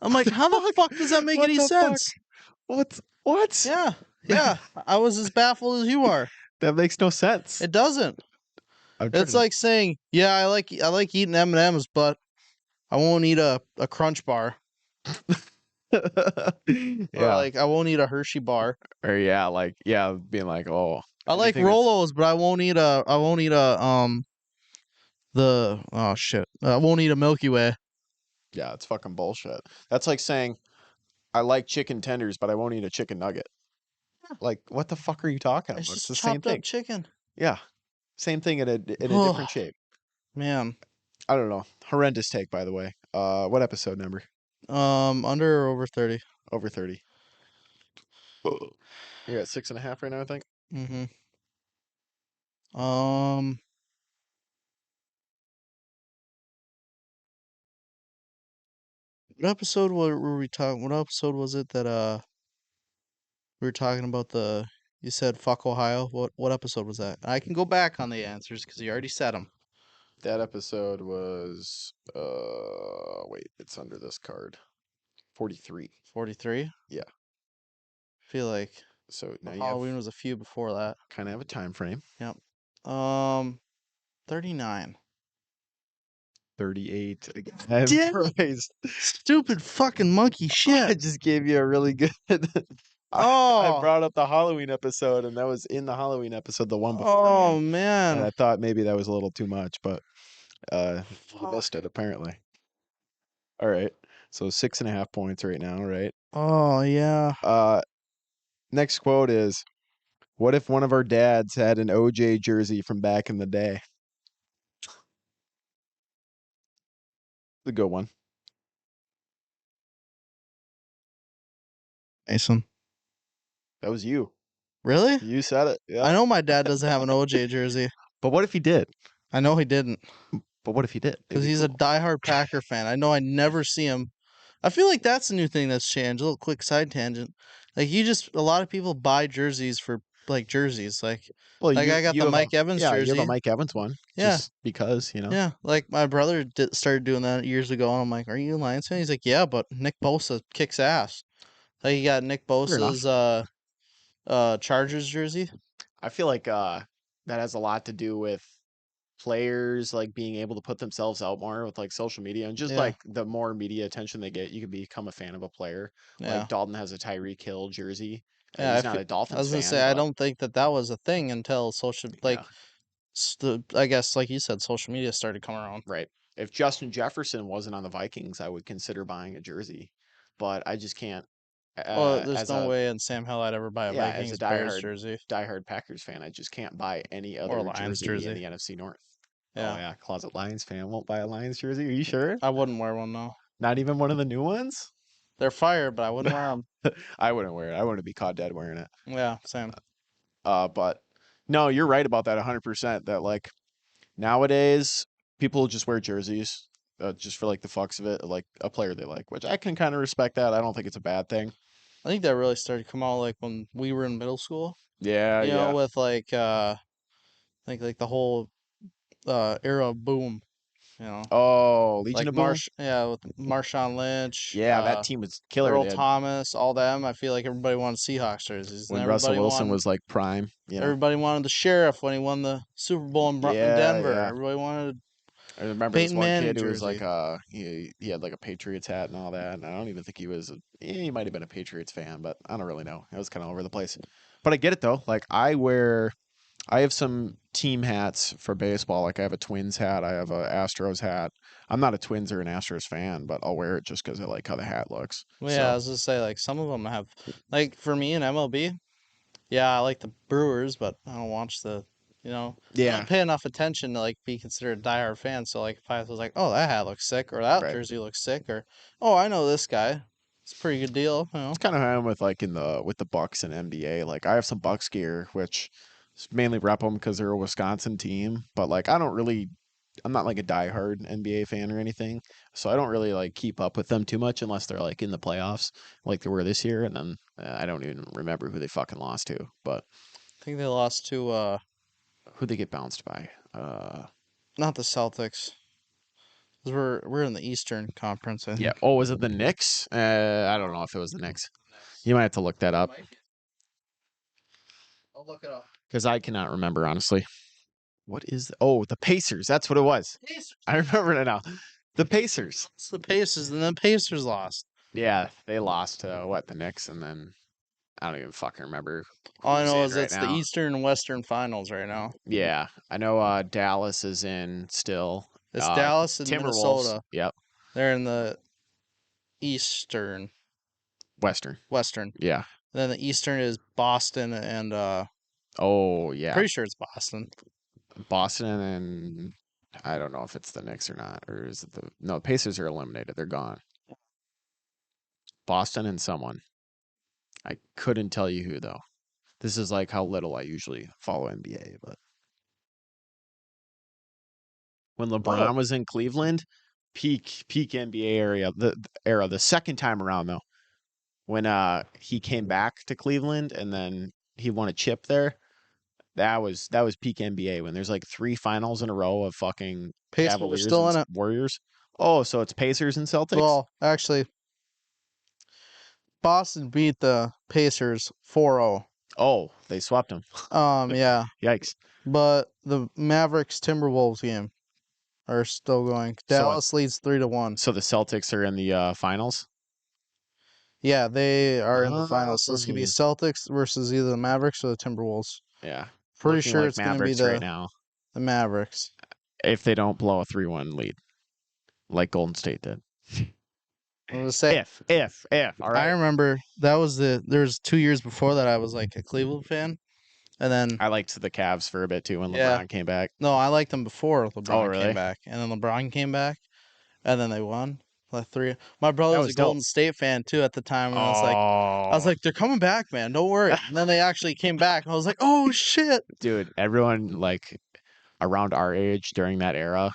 [SPEAKER 2] I'm like, how the fuck does that make
[SPEAKER 1] What
[SPEAKER 2] any
[SPEAKER 1] the fuck?
[SPEAKER 2] sense?
[SPEAKER 1] What?
[SPEAKER 2] Yeah. I was as baffled as you are.
[SPEAKER 1] That makes no sense.
[SPEAKER 2] It doesn't.
[SPEAKER 1] I'm trying
[SPEAKER 2] It's like saying, yeah, I like eating M&Ms, but I won't eat a Crunch bar.
[SPEAKER 1] yeah.
[SPEAKER 2] Or like I won't eat a Hershey bar.
[SPEAKER 1] Or being like, oh.
[SPEAKER 2] I like
[SPEAKER 1] anything that's-
[SPEAKER 2] Rolos, but I won't eat a I won't eat a Milky Way.
[SPEAKER 1] Yeah, it's fucking bullshit. That's like saying, I like chicken tenders, but I won't eat a chicken nugget. Like, what the fuck are you talking
[SPEAKER 2] It's
[SPEAKER 1] about? It's
[SPEAKER 2] just
[SPEAKER 1] the same
[SPEAKER 2] chopped up
[SPEAKER 1] thing.
[SPEAKER 2] chicken.
[SPEAKER 1] Yeah. Same thing in a different shape.
[SPEAKER 2] Man.
[SPEAKER 1] I don't know. Horrendous take, by the way. What episode number?
[SPEAKER 2] Under or over 30?
[SPEAKER 1] Over 30. You're at 6.5 right now, I think.
[SPEAKER 2] Mm-hmm. What episode were we talking? What episode was it that we were talking about you said fuck Ohio? What episode was that? I can go back on the answers because you already said them.
[SPEAKER 1] That episode was wait, it's under this card. 43.
[SPEAKER 2] 43?
[SPEAKER 1] Yeah.
[SPEAKER 2] I feel like
[SPEAKER 1] So now
[SPEAKER 2] Halloween
[SPEAKER 1] you
[SPEAKER 2] was a few before that.
[SPEAKER 1] kind of have a time frame.
[SPEAKER 2] Yep. 39.
[SPEAKER 1] 38 again.
[SPEAKER 2] Damn it.
[SPEAKER 1] Christ.
[SPEAKER 2] Stupid fucking monkey
[SPEAKER 1] I
[SPEAKER 2] shit.
[SPEAKER 1] just gave you a really good I
[SPEAKER 2] Oh.
[SPEAKER 1] brought up the Halloween episode, and that was in the Halloween episode, the one before.
[SPEAKER 2] Oh
[SPEAKER 1] And
[SPEAKER 2] man.
[SPEAKER 1] I thought maybe that was a little too much, but you
[SPEAKER 2] Fuck.
[SPEAKER 1] missed it apparently. All right. So 6.5 points right now, right?
[SPEAKER 2] Oh yeah.
[SPEAKER 1] Next quote is, what if one of our dads had an OJ jersey from back in the day? The good one.
[SPEAKER 2] Mason.
[SPEAKER 1] That was you.
[SPEAKER 2] Really?
[SPEAKER 1] You said it. Yeah.
[SPEAKER 2] I know my dad doesn't have an OJ jersey.
[SPEAKER 1] But what if he did?
[SPEAKER 2] I know he didn't.
[SPEAKER 1] But what if he did?
[SPEAKER 2] Because he's a diehard Packer fan. I know I never see him. I feel like that's the new thing that's changed. A little quick side tangent. Like a lot of people buy jerseys for like jerseys. Like I got the Mike Evans
[SPEAKER 1] yeah,
[SPEAKER 2] jersey.
[SPEAKER 1] you have a Mike Evans one.
[SPEAKER 2] Yeah.
[SPEAKER 1] Just because, you know.
[SPEAKER 2] Yeah, like my brother started doing that years ago, and I'm like, "Are you a Lions fan?" He's like, "Yeah, but Nick Bosa kicks ass." Like he got Nick Bosa's Chargers jersey.
[SPEAKER 1] I feel like that has a lot to do with players like being able to put themselves out more with like social media and just
[SPEAKER 2] Yeah,
[SPEAKER 1] like the more media attention they get, you can become a fan of a player. Like
[SPEAKER 2] yeah,
[SPEAKER 1] Dalton has a Tyreek Hill jersey.
[SPEAKER 2] yeah.
[SPEAKER 1] He's not a
[SPEAKER 2] I
[SPEAKER 1] Dolphins
[SPEAKER 2] was gonna say
[SPEAKER 1] fan,
[SPEAKER 2] I
[SPEAKER 1] but
[SPEAKER 2] don't think that was a thing until social
[SPEAKER 1] yeah,
[SPEAKER 2] I guess like you said, social media started coming around.
[SPEAKER 1] right. If Justin Jefferson wasn't on the Vikings, I would consider buying a jersey, but I just can't.
[SPEAKER 2] Well, there's
[SPEAKER 1] As
[SPEAKER 2] no
[SPEAKER 1] a
[SPEAKER 2] way in Sam Hill I'd ever buy a
[SPEAKER 1] Yeah, as a
[SPEAKER 2] Vikings Bears jersey
[SPEAKER 1] diehard Packers fan, I just can't buy any
[SPEAKER 2] or a
[SPEAKER 1] other
[SPEAKER 2] Lions
[SPEAKER 1] jersey in
[SPEAKER 2] jersey.
[SPEAKER 1] the NFC North. Oh
[SPEAKER 2] Yeah,
[SPEAKER 1] yeah, closet Lions fan won't buy a Lions jersey. Are you sure?
[SPEAKER 2] I wouldn't wear one though.
[SPEAKER 1] Not even one of the new ones?
[SPEAKER 2] They're fire, but I wouldn't wear them.
[SPEAKER 1] I wouldn't wear it. I wouldn't be caught dead wearing it.
[SPEAKER 2] Yeah, same.
[SPEAKER 1] But no, you're right about that 100%. That like nowadays people just wear jerseys just for like the fucks of it, like a player they like, which I can kind of respect that. I don't think it's a bad thing.
[SPEAKER 2] I think that really started to come out like when we were in middle school.
[SPEAKER 1] Yeah,
[SPEAKER 2] You know,
[SPEAKER 1] yeah.
[SPEAKER 2] with I think like the whole era of boom. You know,
[SPEAKER 1] Oh, Legion
[SPEAKER 2] like
[SPEAKER 1] of Boom.
[SPEAKER 2] With Marshawn Lynch,
[SPEAKER 1] Yeah, that team was killer.
[SPEAKER 2] Earl
[SPEAKER 1] They had
[SPEAKER 2] Thomas, all them. I feel like everybody wanted Seahawks jerseys, and
[SPEAKER 1] when Russell Wilson was like prime, you know.
[SPEAKER 2] everybody wanted the sheriff when he won the Super Bowl in
[SPEAKER 1] Yeah,
[SPEAKER 2] Denver.
[SPEAKER 1] yeah.
[SPEAKER 2] Everybody wanted
[SPEAKER 1] I remember this
[SPEAKER 2] Peyton
[SPEAKER 1] one
[SPEAKER 2] Manning
[SPEAKER 1] kid who was like
[SPEAKER 2] jersey.
[SPEAKER 1] he had like a Patriots hat and all that. And I don't even think he was he might have been a Patriots fan, but I don't really know. It was kind of over the place. But I get it though. Like I have some team hats for baseball. Like I have a Twins hat, I have a Astros hat. I'm not a Twins or an Astros fan, but I'll wear it just because I like how the hat looks.
[SPEAKER 2] Well, yeah, I
[SPEAKER 1] So
[SPEAKER 2] was just say like some of them have like for me in MLB. Yeah, I like the Brewers, but I don't watch I don't
[SPEAKER 1] yeah,
[SPEAKER 2] pay enough attention to like be considered a diehard fan. So like if I was like, oh, that hat looks sick, or that
[SPEAKER 1] right.
[SPEAKER 2] jersey looks sick, or oh, I know this guy, it's a pretty good deal.
[SPEAKER 1] It's kind of how I am with like in the with the Bucks and NBA. Like I have some Bucks gear, which is mainly rep them because they're a Wisconsin team. But like I don't really, I'm not like a diehard NBA fan or anything, so I don't really like keep up with them too much unless they're like in the playoffs, like they were this year. And then I don't even remember who they fucking lost to, but
[SPEAKER 2] I think they lost to
[SPEAKER 1] who they get bounced by.
[SPEAKER 2] not the Celtics. 'Cause we're in the Eastern Conference, I
[SPEAKER 1] Yeah.
[SPEAKER 2] think.
[SPEAKER 1] Oh, was it the Knicks? I don't know if it was the Knicks. You might have to look that up
[SPEAKER 2] I'll look it up.
[SPEAKER 1] because I cannot remember honestly. What is oh the Pacers? That's what it was.
[SPEAKER 2] Pacers.
[SPEAKER 1] I remember it now. The Pacers.
[SPEAKER 2] It's the Pacers, and then Pacers lost.
[SPEAKER 1] Yeah, they lost to what the Knicks, and then I don't even fucking remember
[SPEAKER 2] All I
[SPEAKER 1] who's
[SPEAKER 2] know
[SPEAKER 1] in
[SPEAKER 2] is
[SPEAKER 1] right
[SPEAKER 2] it's the
[SPEAKER 1] now.
[SPEAKER 2] Eastern and Western Finals right now.
[SPEAKER 1] Yeah, I know Dallas is in still.
[SPEAKER 2] It's Dallas and
[SPEAKER 1] Timberwolves.
[SPEAKER 2] Minnesota.
[SPEAKER 1] Yep.
[SPEAKER 2] They're in the Eastern,
[SPEAKER 1] Western.
[SPEAKER 2] Western.
[SPEAKER 1] Yeah.
[SPEAKER 2] Then the Eastern is Boston and
[SPEAKER 1] Oh yeah,
[SPEAKER 2] pretty sure it's Boston.
[SPEAKER 1] Boston and I don't know if it's the Knicks or not, or is it the no Pacers are eliminated. They're gone. Boston and someone. I couldn't tell you who though. This is like how little I usually follow NBA, but when
[SPEAKER 2] Oh,
[SPEAKER 1] LeBron was in Cleveland, peak NBA area the era. The second time around though, when he came back to Cleveland and then he won a chip there. That was peak NBA when there's like three finals in a row of fucking
[SPEAKER 2] Pacers are
[SPEAKER 1] Cavaliers
[SPEAKER 2] still
[SPEAKER 1] and
[SPEAKER 2] in it.
[SPEAKER 1] Warriors. Oh, so it's Pacers and Celtics?
[SPEAKER 2] Well, actually, Boston beat the Pacers 4-0.
[SPEAKER 1] Oh, they swept them.
[SPEAKER 2] Yeah,
[SPEAKER 1] Yikes.
[SPEAKER 2] but the Mavericks Timberwolves game are still going.
[SPEAKER 1] So what?
[SPEAKER 2] Dallas leads 3-1.
[SPEAKER 1] So the Celtics are in the finals?
[SPEAKER 2] Yeah, they are in the finals. So it's gonna be
[SPEAKER 1] Um,
[SPEAKER 2] Celtics versus either the Mavericks or the Timberwolves.
[SPEAKER 1] yeah.
[SPEAKER 2] Pretty
[SPEAKER 1] Looking
[SPEAKER 2] sure
[SPEAKER 1] like
[SPEAKER 2] it's gonna be
[SPEAKER 1] Mavericks right now.
[SPEAKER 2] the Mavericks.
[SPEAKER 1] If they don't blow a 3-1 lead, like Golden State did.
[SPEAKER 2] I was say
[SPEAKER 1] If. All
[SPEAKER 2] I
[SPEAKER 1] right.
[SPEAKER 2] remember there's 2 years before that I was like a Cleveland fan, and then
[SPEAKER 1] I liked the Cavs for a bit too when
[SPEAKER 2] yeah,
[SPEAKER 1] LeBron came back.
[SPEAKER 2] no, I liked them before
[SPEAKER 1] Oh,
[SPEAKER 2] LeBron came
[SPEAKER 1] really?
[SPEAKER 2] back, and then LeBron came back, and then they won like three. My brother
[SPEAKER 1] That
[SPEAKER 2] was a
[SPEAKER 1] was dope.
[SPEAKER 2] Golden State fan too at the time, and I was
[SPEAKER 1] Oh,
[SPEAKER 2] like, they're coming back, man, don't worry. And then they actually came back, and I was like, oh shit.
[SPEAKER 1] dude, everyone like around our age during that era,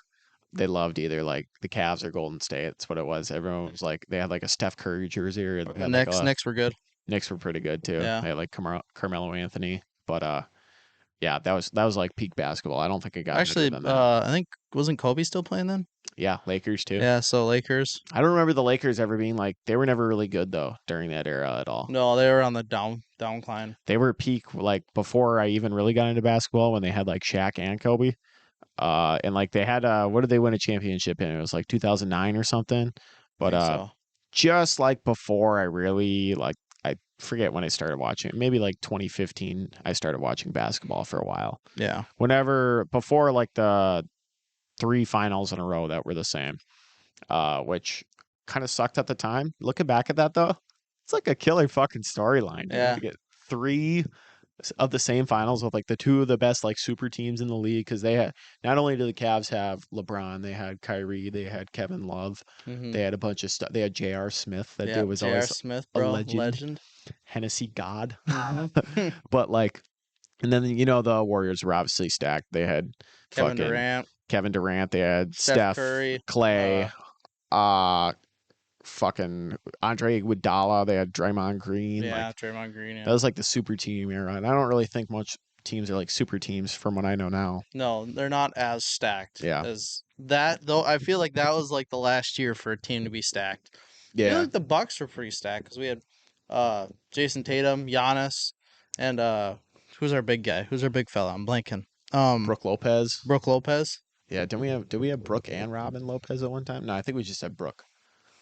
[SPEAKER 1] they loved either like the Cavs or Golden State. That's what it was. Everyone was like, they had like a Steph Curry jersey, or they
[SPEAKER 2] The
[SPEAKER 1] had like a
[SPEAKER 2] Knicks were good.
[SPEAKER 1] Knicks were pretty good too.
[SPEAKER 2] Yeah,
[SPEAKER 1] They had like Carmelo Anthony, but yeah, that was like peak basketball. I don't think it got better
[SPEAKER 2] actually,
[SPEAKER 1] than that.
[SPEAKER 2] I think wasn't Kobe still playing then?
[SPEAKER 1] Yeah, Lakers too.
[SPEAKER 2] Yeah, so Lakers.
[SPEAKER 1] I don't remember the Lakers ever being like they were never really good though during that era at all.
[SPEAKER 2] No, they were on the downcline.
[SPEAKER 1] They were peak like before I even really got into basketball when they had like Shaq and Kobe. And like they had what did they win a championship in? It was like 2009 or something.
[SPEAKER 2] I
[SPEAKER 1] But
[SPEAKER 2] think so.
[SPEAKER 1] just like before I really like I forget when I started watching. Maybe like 2015 I started watching basketball for a while.
[SPEAKER 2] Yeah.
[SPEAKER 1] Whenever before like the 3 finals in a row that were the same. Which kind of sucked at the time. Looking back at that though, it's like a killer fucking storyline, dude.
[SPEAKER 2] Yeah.
[SPEAKER 1] To get 3 of the same finals with like the 2 of the best like super teams in the league, because they had not only did the Cavs have LeBron, they had Kyrie, they had Kevin Love,
[SPEAKER 2] Mm-hmm.
[SPEAKER 1] they had a bunch of stuff. They had J.R. Smith. That
[SPEAKER 2] Yeah.
[SPEAKER 1] dude was
[SPEAKER 2] J.R.
[SPEAKER 1] always
[SPEAKER 2] Smith,
[SPEAKER 1] a
[SPEAKER 2] bro,
[SPEAKER 1] legend,
[SPEAKER 2] legend.
[SPEAKER 1] Hennessy God.
[SPEAKER 2] Mm-hmm.
[SPEAKER 1] But like, and then the Warriors were obviously stacked. They had
[SPEAKER 2] Kevin
[SPEAKER 1] fucking
[SPEAKER 2] Durant,
[SPEAKER 1] Kevin Durant. They had
[SPEAKER 2] Steph
[SPEAKER 1] Steph,
[SPEAKER 2] Curry,
[SPEAKER 1] Clay, uh fucking Andre Iguodala. They had Draymond Green.
[SPEAKER 2] yeah,
[SPEAKER 1] Like
[SPEAKER 2] Draymond Green.
[SPEAKER 1] that
[SPEAKER 2] Yeah.
[SPEAKER 1] was like the super team era, and I don't really think much teams are like super teams from what I know now.
[SPEAKER 2] No, they're not as stacked
[SPEAKER 1] Yeah,
[SPEAKER 2] as that though. I feel like that was like the last year for a team to be stacked. I feel
[SPEAKER 1] yeah.
[SPEAKER 2] like the Bucks were pretty stacked because we had Jason Tatum, Giannis, and who's our big guy? Who's our big fella? I'm blanking.
[SPEAKER 1] Brooke Lopez.
[SPEAKER 2] Brooke Lopez.
[SPEAKER 1] Yeah, did we have Brooke and Robin Lopez at one time? No, I think we just had Brooke.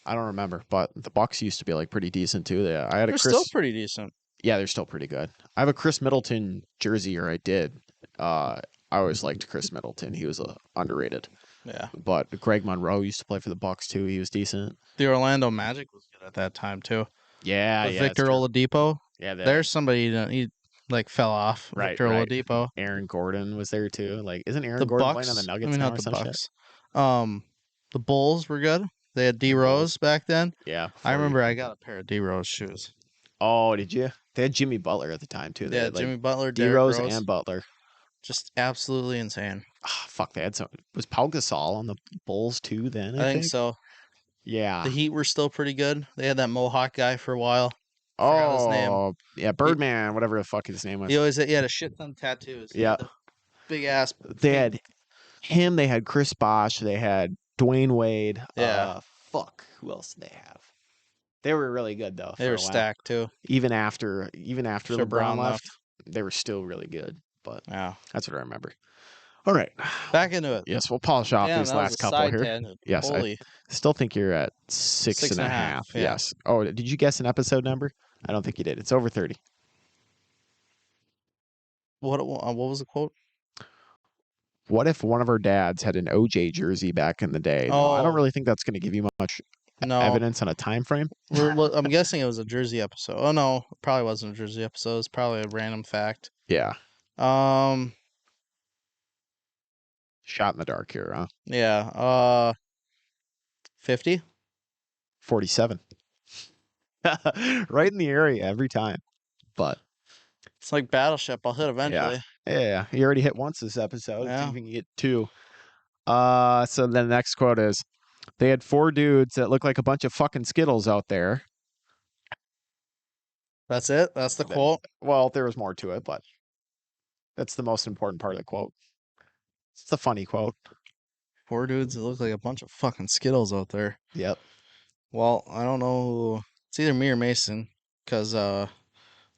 [SPEAKER 1] I don't remember, but the Bucks used to be like pretty decent too. I had a
[SPEAKER 2] They're still
[SPEAKER 1] Chris.
[SPEAKER 2] pretty decent.
[SPEAKER 1] Yeah, they're still pretty good. I have a Chris Middleton jersey, or I did. I always liked Chris Middleton. He was underrated.
[SPEAKER 2] Yeah.
[SPEAKER 1] But Greg Monroe used to play for the Bucks too. He was decent.
[SPEAKER 2] The Orlando Magic was good at that time too.
[SPEAKER 1] Yeah,
[SPEAKER 2] With
[SPEAKER 1] yeah, that's
[SPEAKER 2] Victor
[SPEAKER 1] true.
[SPEAKER 2] Oladipo.
[SPEAKER 1] Yeah,
[SPEAKER 2] There's somebody that he like fell off.
[SPEAKER 1] right,
[SPEAKER 2] Victor
[SPEAKER 1] right.
[SPEAKER 2] Oladipo.
[SPEAKER 1] Aaron Gordon was there too. Like, isn't Aaron
[SPEAKER 2] The
[SPEAKER 1] Gordon playing on the
[SPEAKER 2] Bucks. I
[SPEAKER 1] Nuggets
[SPEAKER 2] mean,
[SPEAKER 1] now
[SPEAKER 2] not
[SPEAKER 1] or
[SPEAKER 2] the
[SPEAKER 1] some shit?
[SPEAKER 2] Bucks. The Bulls were good. They had D
[SPEAKER 1] The
[SPEAKER 2] Rose
[SPEAKER 1] Bulls.
[SPEAKER 2] back then.
[SPEAKER 1] Yeah,
[SPEAKER 2] I
[SPEAKER 1] before he.
[SPEAKER 2] remember I got a pair of D Rose shoes.
[SPEAKER 1] Oh, did you? They had Jimmy Butler at the time too. They
[SPEAKER 2] Yeah,
[SPEAKER 1] had like
[SPEAKER 2] Jimmy Butler,
[SPEAKER 1] D
[SPEAKER 2] Derrick
[SPEAKER 1] Rose
[SPEAKER 2] Rose.
[SPEAKER 1] and Butler.
[SPEAKER 2] Just absolutely insane.
[SPEAKER 1] Ah, fuck, they had some. Was Pau Gasol on the Bulls too? Then
[SPEAKER 2] I
[SPEAKER 1] I
[SPEAKER 2] think
[SPEAKER 1] think.
[SPEAKER 2] so.
[SPEAKER 1] Yeah.
[SPEAKER 2] The Heat were still pretty good. They had that Mohawk guy for a while. Forgot his name.
[SPEAKER 1] Oh, yeah,
[SPEAKER 2] He,
[SPEAKER 1] Birdman, whatever the fuck his name
[SPEAKER 2] he
[SPEAKER 1] was.
[SPEAKER 2] always he had a shit ton of tattoos. He
[SPEAKER 1] Yeah,
[SPEAKER 2] had the big ass
[SPEAKER 1] they
[SPEAKER 2] paint.
[SPEAKER 1] had him. They had Chris Bosh. They had Dwayne Wade.
[SPEAKER 2] Yeah,
[SPEAKER 1] Fuck, who else did they have? They were really good though
[SPEAKER 2] they
[SPEAKER 1] for
[SPEAKER 2] were
[SPEAKER 1] a while.
[SPEAKER 2] stacked too.
[SPEAKER 1] Even after
[SPEAKER 2] After
[SPEAKER 1] LeBron
[SPEAKER 2] Brown
[SPEAKER 1] left,
[SPEAKER 2] left.
[SPEAKER 1] they were still really good. But
[SPEAKER 2] Yeah.
[SPEAKER 1] that's what I remember. All right.
[SPEAKER 2] Back into it.
[SPEAKER 1] Yes, we'll polish off
[SPEAKER 2] Damn,
[SPEAKER 1] these
[SPEAKER 2] that was
[SPEAKER 1] last
[SPEAKER 2] a
[SPEAKER 1] couple
[SPEAKER 2] side
[SPEAKER 1] here.
[SPEAKER 2] tangent.
[SPEAKER 1] Yes, I
[SPEAKER 2] Holy,
[SPEAKER 1] still think you're at six
[SPEAKER 2] six
[SPEAKER 1] and
[SPEAKER 2] and
[SPEAKER 1] a
[SPEAKER 2] a half.
[SPEAKER 1] half.
[SPEAKER 2] Yeah.
[SPEAKER 1] Yes. Oh, did you guess an episode number? I don't think you did. It's over 30.
[SPEAKER 2] What was the quote?
[SPEAKER 1] What if one of our dads had an OJ jersey back in the day? No, I don't
[SPEAKER 2] Oh
[SPEAKER 1] really think that's going to give you much
[SPEAKER 2] no,
[SPEAKER 1] evidence on a time frame.
[SPEAKER 2] I'm guessing it was a Jersey episode. Oh no, it probably wasn't a Jersey episode. It's probably a random fact.
[SPEAKER 1] Yeah.
[SPEAKER 2] Um,
[SPEAKER 1] Shot in the dark here, huh?
[SPEAKER 2] yeah. 50.
[SPEAKER 1] 47. Right in the area every time. But
[SPEAKER 2] It's like Battleship. I'll hit
[SPEAKER 1] yeah.
[SPEAKER 2] eventually.
[SPEAKER 1] Yeah. You already hit once this episode. Let's see
[SPEAKER 2] Yeah.
[SPEAKER 1] if we can get 2. So the next quote is, they had 4 dudes that look like a bunch of fucking Skittles out there.
[SPEAKER 2] That's it. That's the quote.
[SPEAKER 1] Well, there was more to it, but that's the most important part of the quote. It's the funny quote.
[SPEAKER 2] 4 dudes that look like a bunch of fucking Skittles out there.
[SPEAKER 1] Yep.
[SPEAKER 2] Well, I don't know. It's either me or Mason, because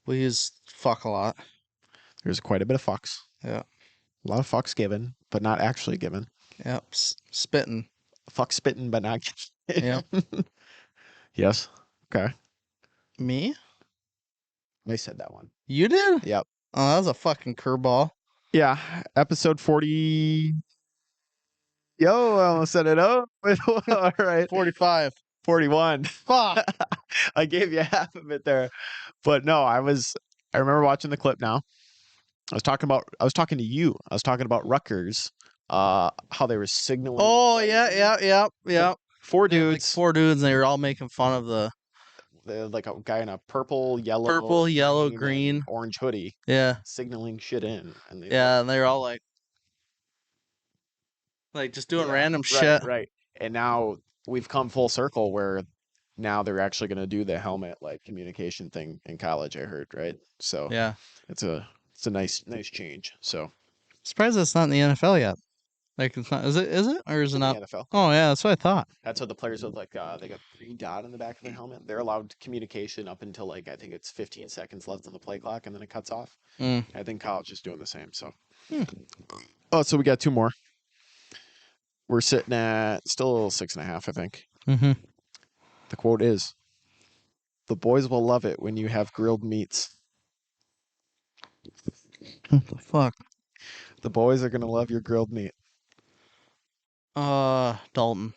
[SPEAKER 2] we use fuck a lot.
[SPEAKER 1] There's quite a bit of fucks.
[SPEAKER 2] Yeah.
[SPEAKER 1] A lot of fucks given, but not actually given.
[SPEAKER 2] Yep. Spitting.
[SPEAKER 1] Fuck spitting, but not.
[SPEAKER 2] Yep.
[SPEAKER 1] Yes. Okay.
[SPEAKER 2] Me?
[SPEAKER 1] I said that one.
[SPEAKER 2] You did?
[SPEAKER 1] Yep.
[SPEAKER 2] Oh, that was a fucking curveball.
[SPEAKER 1] Yeah. Episode 40. Yo, I almost said it. Oh, all right.
[SPEAKER 2] 45.
[SPEAKER 1] 41.
[SPEAKER 2] Fuck.
[SPEAKER 1] I gave you half of it there. But no, I remember watching the clip now. I was talking to you. I was talking about Rutgers, how they were signaling.
[SPEAKER 2] Oh, yeah.
[SPEAKER 1] 4
[SPEAKER 2] They had, like,
[SPEAKER 1] dudes.
[SPEAKER 2] 4 dudes, and they were all making fun of the
[SPEAKER 1] Like a guy in a purple, yellow,
[SPEAKER 2] green.
[SPEAKER 1] and orange hoodie
[SPEAKER 2] Yeah.
[SPEAKER 1] signaling shit in. And
[SPEAKER 2] Yeah, and they were all like just doing random shit.
[SPEAKER 1] Right. And now we've come full circle where now they're actually going to do the helmet like communication thing in college, I heard, right? So
[SPEAKER 2] Yeah.
[SPEAKER 1] it's a nice change. So
[SPEAKER 2] Surprised it's not in the NFL yet. Like, it's not. Is it? Or is it
[SPEAKER 1] in
[SPEAKER 2] not?
[SPEAKER 1] the NFL.
[SPEAKER 2] Oh, yeah, that's what I thought.
[SPEAKER 1] That's what the players with like they got green dot in the back of their helmet. They're allowed communication up until like I think it's 15 seconds left on the play clock, and then it cuts off.
[SPEAKER 2] Mm.
[SPEAKER 1] I think college is doing the same. So
[SPEAKER 2] Hmm.
[SPEAKER 1] oh, so we got 2 more. We're sitting at still 6.5, I think.
[SPEAKER 2] Mm-hmm.
[SPEAKER 1] The quote is, "The boys will love it when you have grilled meats."
[SPEAKER 2] What the fuck?
[SPEAKER 1] The boys are gonna love your grilled meat.
[SPEAKER 2] Dalton.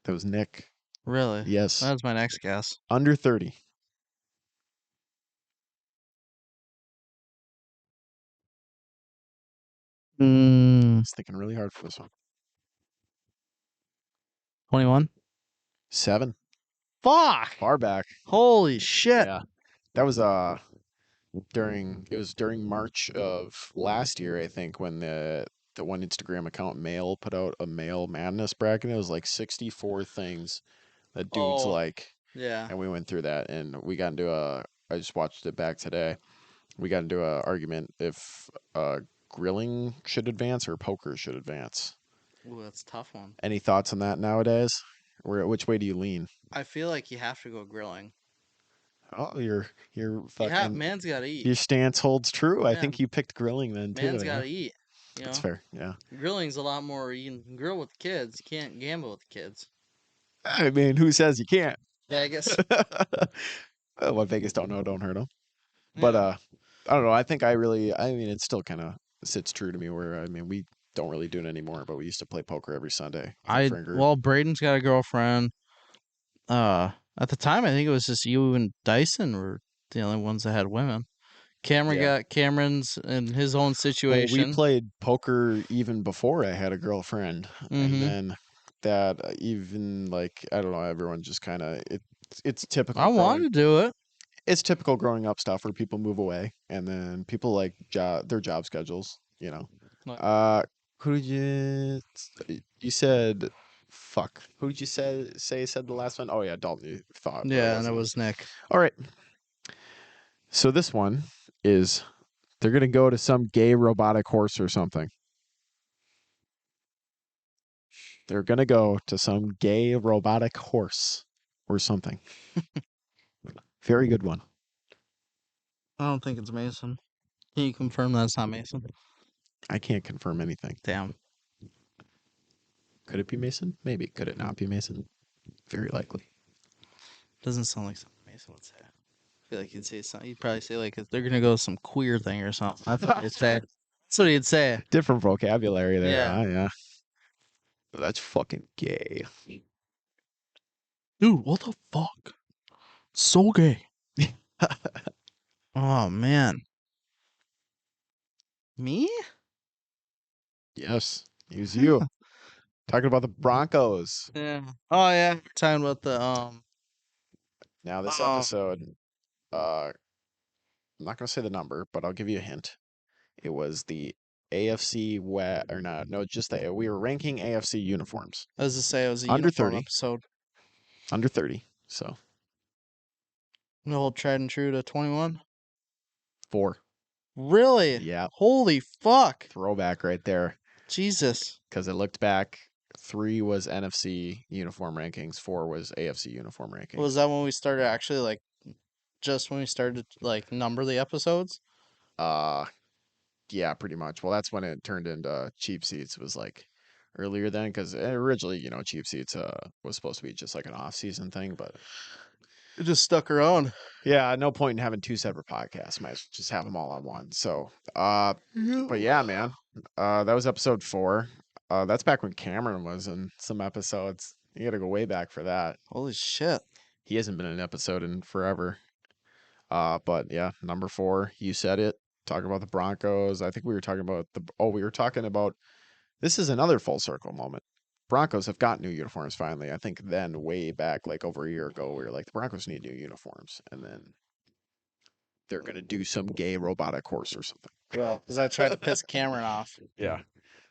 [SPEAKER 1] That was Nick.
[SPEAKER 2] Really?
[SPEAKER 1] Yes.
[SPEAKER 2] That's my next guess.
[SPEAKER 1] Under 30.
[SPEAKER 2] Mm,
[SPEAKER 1] I was thinking really hard for this one.
[SPEAKER 2] 21.
[SPEAKER 1] 7.
[SPEAKER 2] Fuck!
[SPEAKER 1] Far back.
[SPEAKER 2] Holy shit!
[SPEAKER 1] Yeah. That was during March of last year, I think, when the one Instagram account Mail put out a Mail Madness bracket. It was like 64 things that dudes
[SPEAKER 2] Oh,
[SPEAKER 1] like,
[SPEAKER 2] yeah.
[SPEAKER 1] and we went through that, and we got into a. I just watched it back today. We got into a argument if grilling should advance or poker should advance.
[SPEAKER 2] Ooh, that's a tough one.
[SPEAKER 1] Any thoughts on that nowadays? Which way do you lean?
[SPEAKER 2] I feel like you have to go grilling.
[SPEAKER 1] Oh, you're
[SPEAKER 2] Yeah,
[SPEAKER 1] fucking
[SPEAKER 2] man's gotta eat.
[SPEAKER 1] your stance holds true. I
[SPEAKER 2] Yeah,
[SPEAKER 1] think you picked grilling then too.
[SPEAKER 2] man's
[SPEAKER 1] Yeah,
[SPEAKER 2] gotta eat. You
[SPEAKER 1] that's
[SPEAKER 2] know,
[SPEAKER 1] fair. Yeah,
[SPEAKER 2] grilling's a lot more. You can grill with the kids. You can't gamble with the kids.
[SPEAKER 1] I mean, who says you can't?
[SPEAKER 2] Vegas.
[SPEAKER 1] What Vegas don't know, don't hurt them. But
[SPEAKER 2] Yeah.
[SPEAKER 1] I don't know. I mean, it still kind of sits true to me. Where I mean, we don't really do it anymore, but we used to play poker every Sunday with our friend group.
[SPEAKER 2] Well, Braden's got a girlfriend. At the time, I think it was just you and Dyson were the only ones that had women. Cameron
[SPEAKER 1] Yeah.
[SPEAKER 2] got Cameron's in his own
[SPEAKER 1] Well, we
[SPEAKER 2] situation.
[SPEAKER 1] played poker even before I had a girlfriend, and
[SPEAKER 2] Mm-hmm.
[SPEAKER 1] then that even like I don't know, everyone just kind of it's typical
[SPEAKER 2] I wanted
[SPEAKER 1] growing.
[SPEAKER 2] to do it.
[SPEAKER 1] It's typical growing up stuff where people move away, and then people like their job schedules. You know,
[SPEAKER 2] Like,
[SPEAKER 1] uh, who did you said? Fuck. Who did you say said the last one? Oh yeah, Dalton. You thought, but it
[SPEAKER 2] yeah, and it
[SPEAKER 1] wasn't him.
[SPEAKER 2] was Nick.
[SPEAKER 1] All right. So this one is they're gonna go to some gay robotic horse or something. They're gonna go to some gay robotic horse or something. Very good one.
[SPEAKER 2] I don't think it's Mason. Can you confirm that's not Mason?
[SPEAKER 1] I can't confirm anything.
[SPEAKER 2] Damn.
[SPEAKER 1] Could it be Mason? Maybe. Could it not be Mason? Very likely.
[SPEAKER 2] Doesn't sound like something Mason would say. I feel like he'd say something. He'd probably say like they're gonna go to some queer thing or something. That's what he'd say. That's what he'd say.
[SPEAKER 1] Different vocabulary there,
[SPEAKER 2] Yeah.
[SPEAKER 1] huh? Yeah. That's fucking gay.
[SPEAKER 2] Dude, what the fuck? So gay. Oh man. Me?
[SPEAKER 1] Yes. Use you. Talking about the Broncos.
[SPEAKER 2] Yeah. Oh yeah. Talking about the
[SPEAKER 1] Now this
[SPEAKER 2] um
[SPEAKER 1] episode, I'm not gonna say the number, but I'll give you a hint. It was the AFC West or not, no, just the we were ranking AFC uniforms.
[SPEAKER 2] as I say, it was a
[SPEAKER 1] Under
[SPEAKER 2] uniform
[SPEAKER 1] 30.
[SPEAKER 2] episode.
[SPEAKER 1] Under 30. So
[SPEAKER 2] The whole tried and true to 21.
[SPEAKER 1] 4.
[SPEAKER 2] Really?
[SPEAKER 1] Yeah.
[SPEAKER 2] Holy fuck.
[SPEAKER 1] Throwback right there.
[SPEAKER 2] Jesus.
[SPEAKER 1] Because it looked back. 3 was NFC uniform rankings. 4 was AFC uniform rankings.
[SPEAKER 2] Was that when we started actually like just when we started to like number the episodes?
[SPEAKER 1] Yeah, pretty much. Well, that's when it turned into cheap seats. Was like earlier then, because originally, cheap seats was supposed to be just like an off-season thing, but
[SPEAKER 2] It just stuck around.
[SPEAKER 1] yeah, no point in having 2 separate podcasts. Might as well just have them all on one. So, but yeah, man, that was episode 4. That's back when Cameron was in some episodes. You got to go way back for that.
[SPEAKER 2] Holy shit.
[SPEAKER 1] He hasn't been in an episode in forever. But yeah, number 4, you said it. Talking about the Broncos. I think we were talking about we were talking about, this is another full circle moment. Broncos have got new uniforms finally. I think then way back, like over a year ago, we were like, the Broncos need new uniforms. And then they're going to do some gay robotic horse or something.
[SPEAKER 2] Well, because I tried to piss Cameron off.
[SPEAKER 1] Yeah.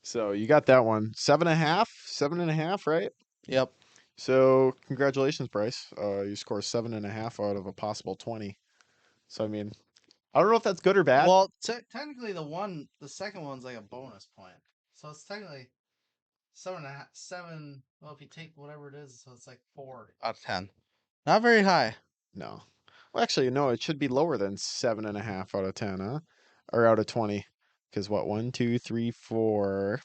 [SPEAKER 1] So you got that one. 7.5, 7.5, right?
[SPEAKER 2] Yep.
[SPEAKER 1] So congratulations, Bryce. You score 7.5 out of a possible 20. So, I mean, I don't know if that's good or bad.
[SPEAKER 2] Well, technically the second one's like a bonus point. So it's technically 7.5, 7. Well, if you take whatever it is, so it's like 4 out of 10. Not very high.
[SPEAKER 1] No. Well, actually, no, it should be lower than 7.5 out of 10, huh? Or out of 20. Because what, 1, 2, 3, 4,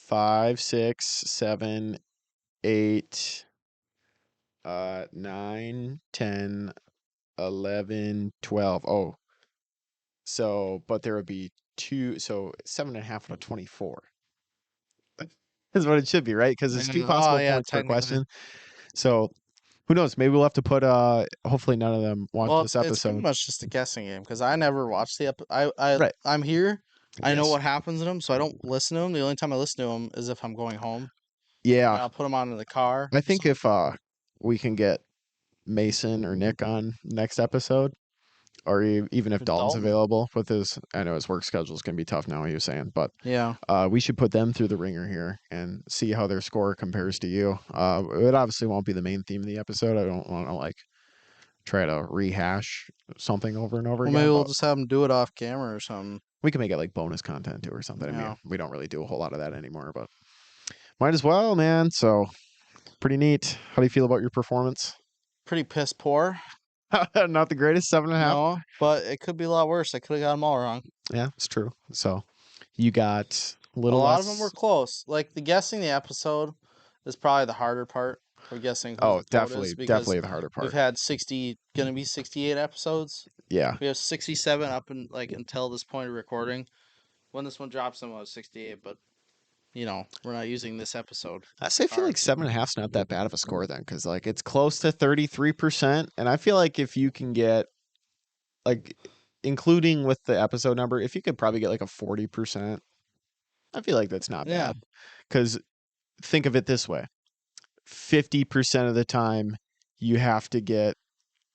[SPEAKER 1] 5, 6, 7, 8, 9, 10, 11, 12. Oh, so, but there would be two, so 7.5 out of 24 is what it should be, right? Because it's two
[SPEAKER 2] Oh
[SPEAKER 1] possible
[SPEAKER 2] yeah,
[SPEAKER 1] points per
[SPEAKER 2] technically.
[SPEAKER 1] question. So who knows? Maybe we'll have to put, hopefully none of them watch
[SPEAKER 2] Well,
[SPEAKER 1] this
[SPEAKER 2] it's pretty
[SPEAKER 1] episode.
[SPEAKER 2] much just a guessing game because I never watched the
[SPEAKER 1] Right.
[SPEAKER 2] I'm here. I know
[SPEAKER 1] Yes.
[SPEAKER 2] what happens in them, so I don't listen to them. The only time I listen to them is if I'm going home.
[SPEAKER 1] Yeah.
[SPEAKER 2] I'll put them on in the car.
[SPEAKER 1] I
[SPEAKER 2] So,
[SPEAKER 1] think if we can get Mason or Nick on next episode, or even if Dalton's
[SPEAKER 2] Dalton.
[SPEAKER 1] available with his, I know his work schedule is going to be tough now, he was saying, but
[SPEAKER 2] Yeah.
[SPEAKER 1] we should put them through the ringer here and see how their score compares to you. It obviously won't be the main theme of the episode. I don't want to like try to rehash something over and over
[SPEAKER 2] Well, maybe
[SPEAKER 1] again,
[SPEAKER 2] we'll
[SPEAKER 1] but
[SPEAKER 2] just have them do it off camera or something.
[SPEAKER 1] we can make it like bonus content too or something. I mean,
[SPEAKER 2] Yeah.
[SPEAKER 1] we don't really do a whole lot of that anymore, but might as well, man. So pretty neat. How do you feel about your performance?
[SPEAKER 2] Pretty piss poor.
[SPEAKER 1] Not the greatest, 7.5.
[SPEAKER 2] No, but it could be a lot worse. I could have got them all wrong.
[SPEAKER 1] Yeah, it's true. So you got a
[SPEAKER 2] A
[SPEAKER 1] little
[SPEAKER 2] lot of them were
[SPEAKER 1] less.
[SPEAKER 2] close. Like the guessing the episode is probably the harder part for guessing who
[SPEAKER 1] Oh,
[SPEAKER 2] the goat is because
[SPEAKER 1] definitely the harder
[SPEAKER 2] we've
[SPEAKER 1] part.
[SPEAKER 2] had 60, gonna be 68 episodes.
[SPEAKER 1] Yeah.
[SPEAKER 2] We have 67 up and like until this point of recording. When this one drops, then we'll have 68. But we're not using this episode.
[SPEAKER 1] I say I feel like 7.5's not that bad of a score then, because like it's close to 33%. And I feel like if you can get like including with the episode number, if you could probably get like a 40%, I feel like that's not
[SPEAKER 2] Yeah.
[SPEAKER 1] bad. Because think of it this way. 50% of the time you have to get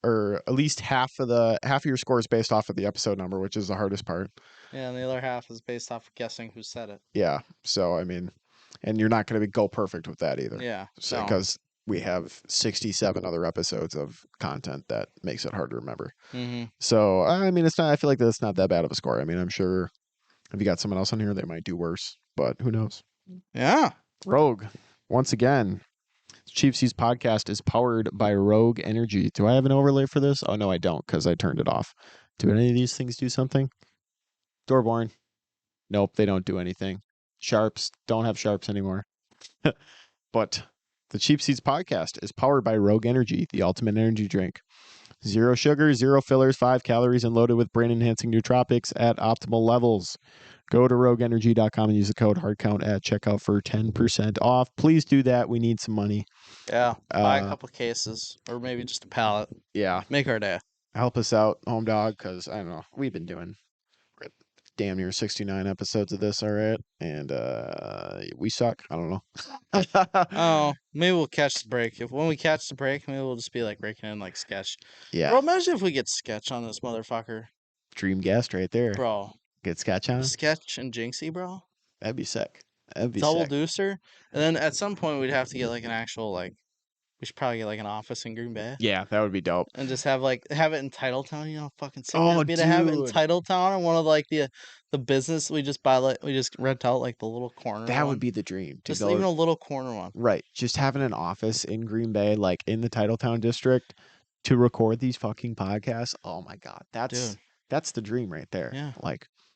[SPEAKER 1] or at least half of your score is based off of the episode number, which is the hardest part.
[SPEAKER 2] Yeah, and the other half is based off of guessing who said it.
[SPEAKER 1] Yeah. So I mean, and you're not going to go perfect with that either.
[SPEAKER 2] Yeah.
[SPEAKER 1] So
[SPEAKER 2] No.
[SPEAKER 1] because we have 67 other episodes of content that makes it hard to remember.
[SPEAKER 2] Mm-hmm.
[SPEAKER 1] So I mean, it's not. I feel like that's not that bad of a score. I mean, I'm sure if you got someone else on here, they might do worse, but who knows?
[SPEAKER 2] Yeah.
[SPEAKER 1] Rogue, once again, Chief Seas podcast is powered by Rogue Energy. Do I have an overlay for this? Oh no, I don't because I turned it off. Do any of these things do something? Doorborn. Nope, they don't do anything. Sharps don't have sharps anymore. But the Cheap Seats podcast is powered by Rogue Energy, the ultimate energy drink. 0 sugar, 0 fillers, 5 calories, and loaded with brain-enhancing nootropics at optimal levels. Go to rogueenergy.com and use the code HARDCOUNT at checkout for 10% off. Please do that. We need some money.
[SPEAKER 2] Yeah. Buy a couple cases or maybe just a pallet.
[SPEAKER 1] Yeah.
[SPEAKER 2] Make our day.
[SPEAKER 1] Help us out, Home Dog, because I don't know. We've been doing damn near 69 episodes of this, all right? And we suck. I don't know.
[SPEAKER 2] Oh, maybe we'll catch the break. When we catch the break, maybe we'll just be like breaking in like sketch.
[SPEAKER 1] Yeah.
[SPEAKER 2] Bro, imagine if we get sketch on this motherfucker.
[SPEAKER 1] Dream guest right there.
[SPEAKER 2] Bro.
[SPEAKER 1] Get sketch on?
[SPEAKER 2] Sketch and Jinxie, bro.
[SPEAKER 1] That'd be sick. That'd be
[SPEAKER 2] Double
[SPEAKER 1] sick.
[SPEAKER 2] dooster. And then at some point we'd have to get like an actual we should probably get like an office in Green Bay.
[SPEAKER 1] Yeah, that would be dope.
[SPEAKER 2] And just have it in Titletown, fucking sick.
[SPEAKER 1] Oh,
[SPEAKER 2] That'd be to have it in
[SPEAKER 1] dude.
[SPEAKER 2] Titletown and one of like the business we just buy we just rent out like the little corner.
[SPEAKER 1] That
[SPEAKER 2] one.
[SPEAKER 1] would be the dream.
[SPEAKER 2] Just even a little corner one.
[SPEAKER 1] Right. Just having an office in Green Bay, like in the Titletown district, to record these fucking podcasts. Oh my God. That's the dream right there.
[SPEAKER 2] Yeah.
[SPEAKER 1] Like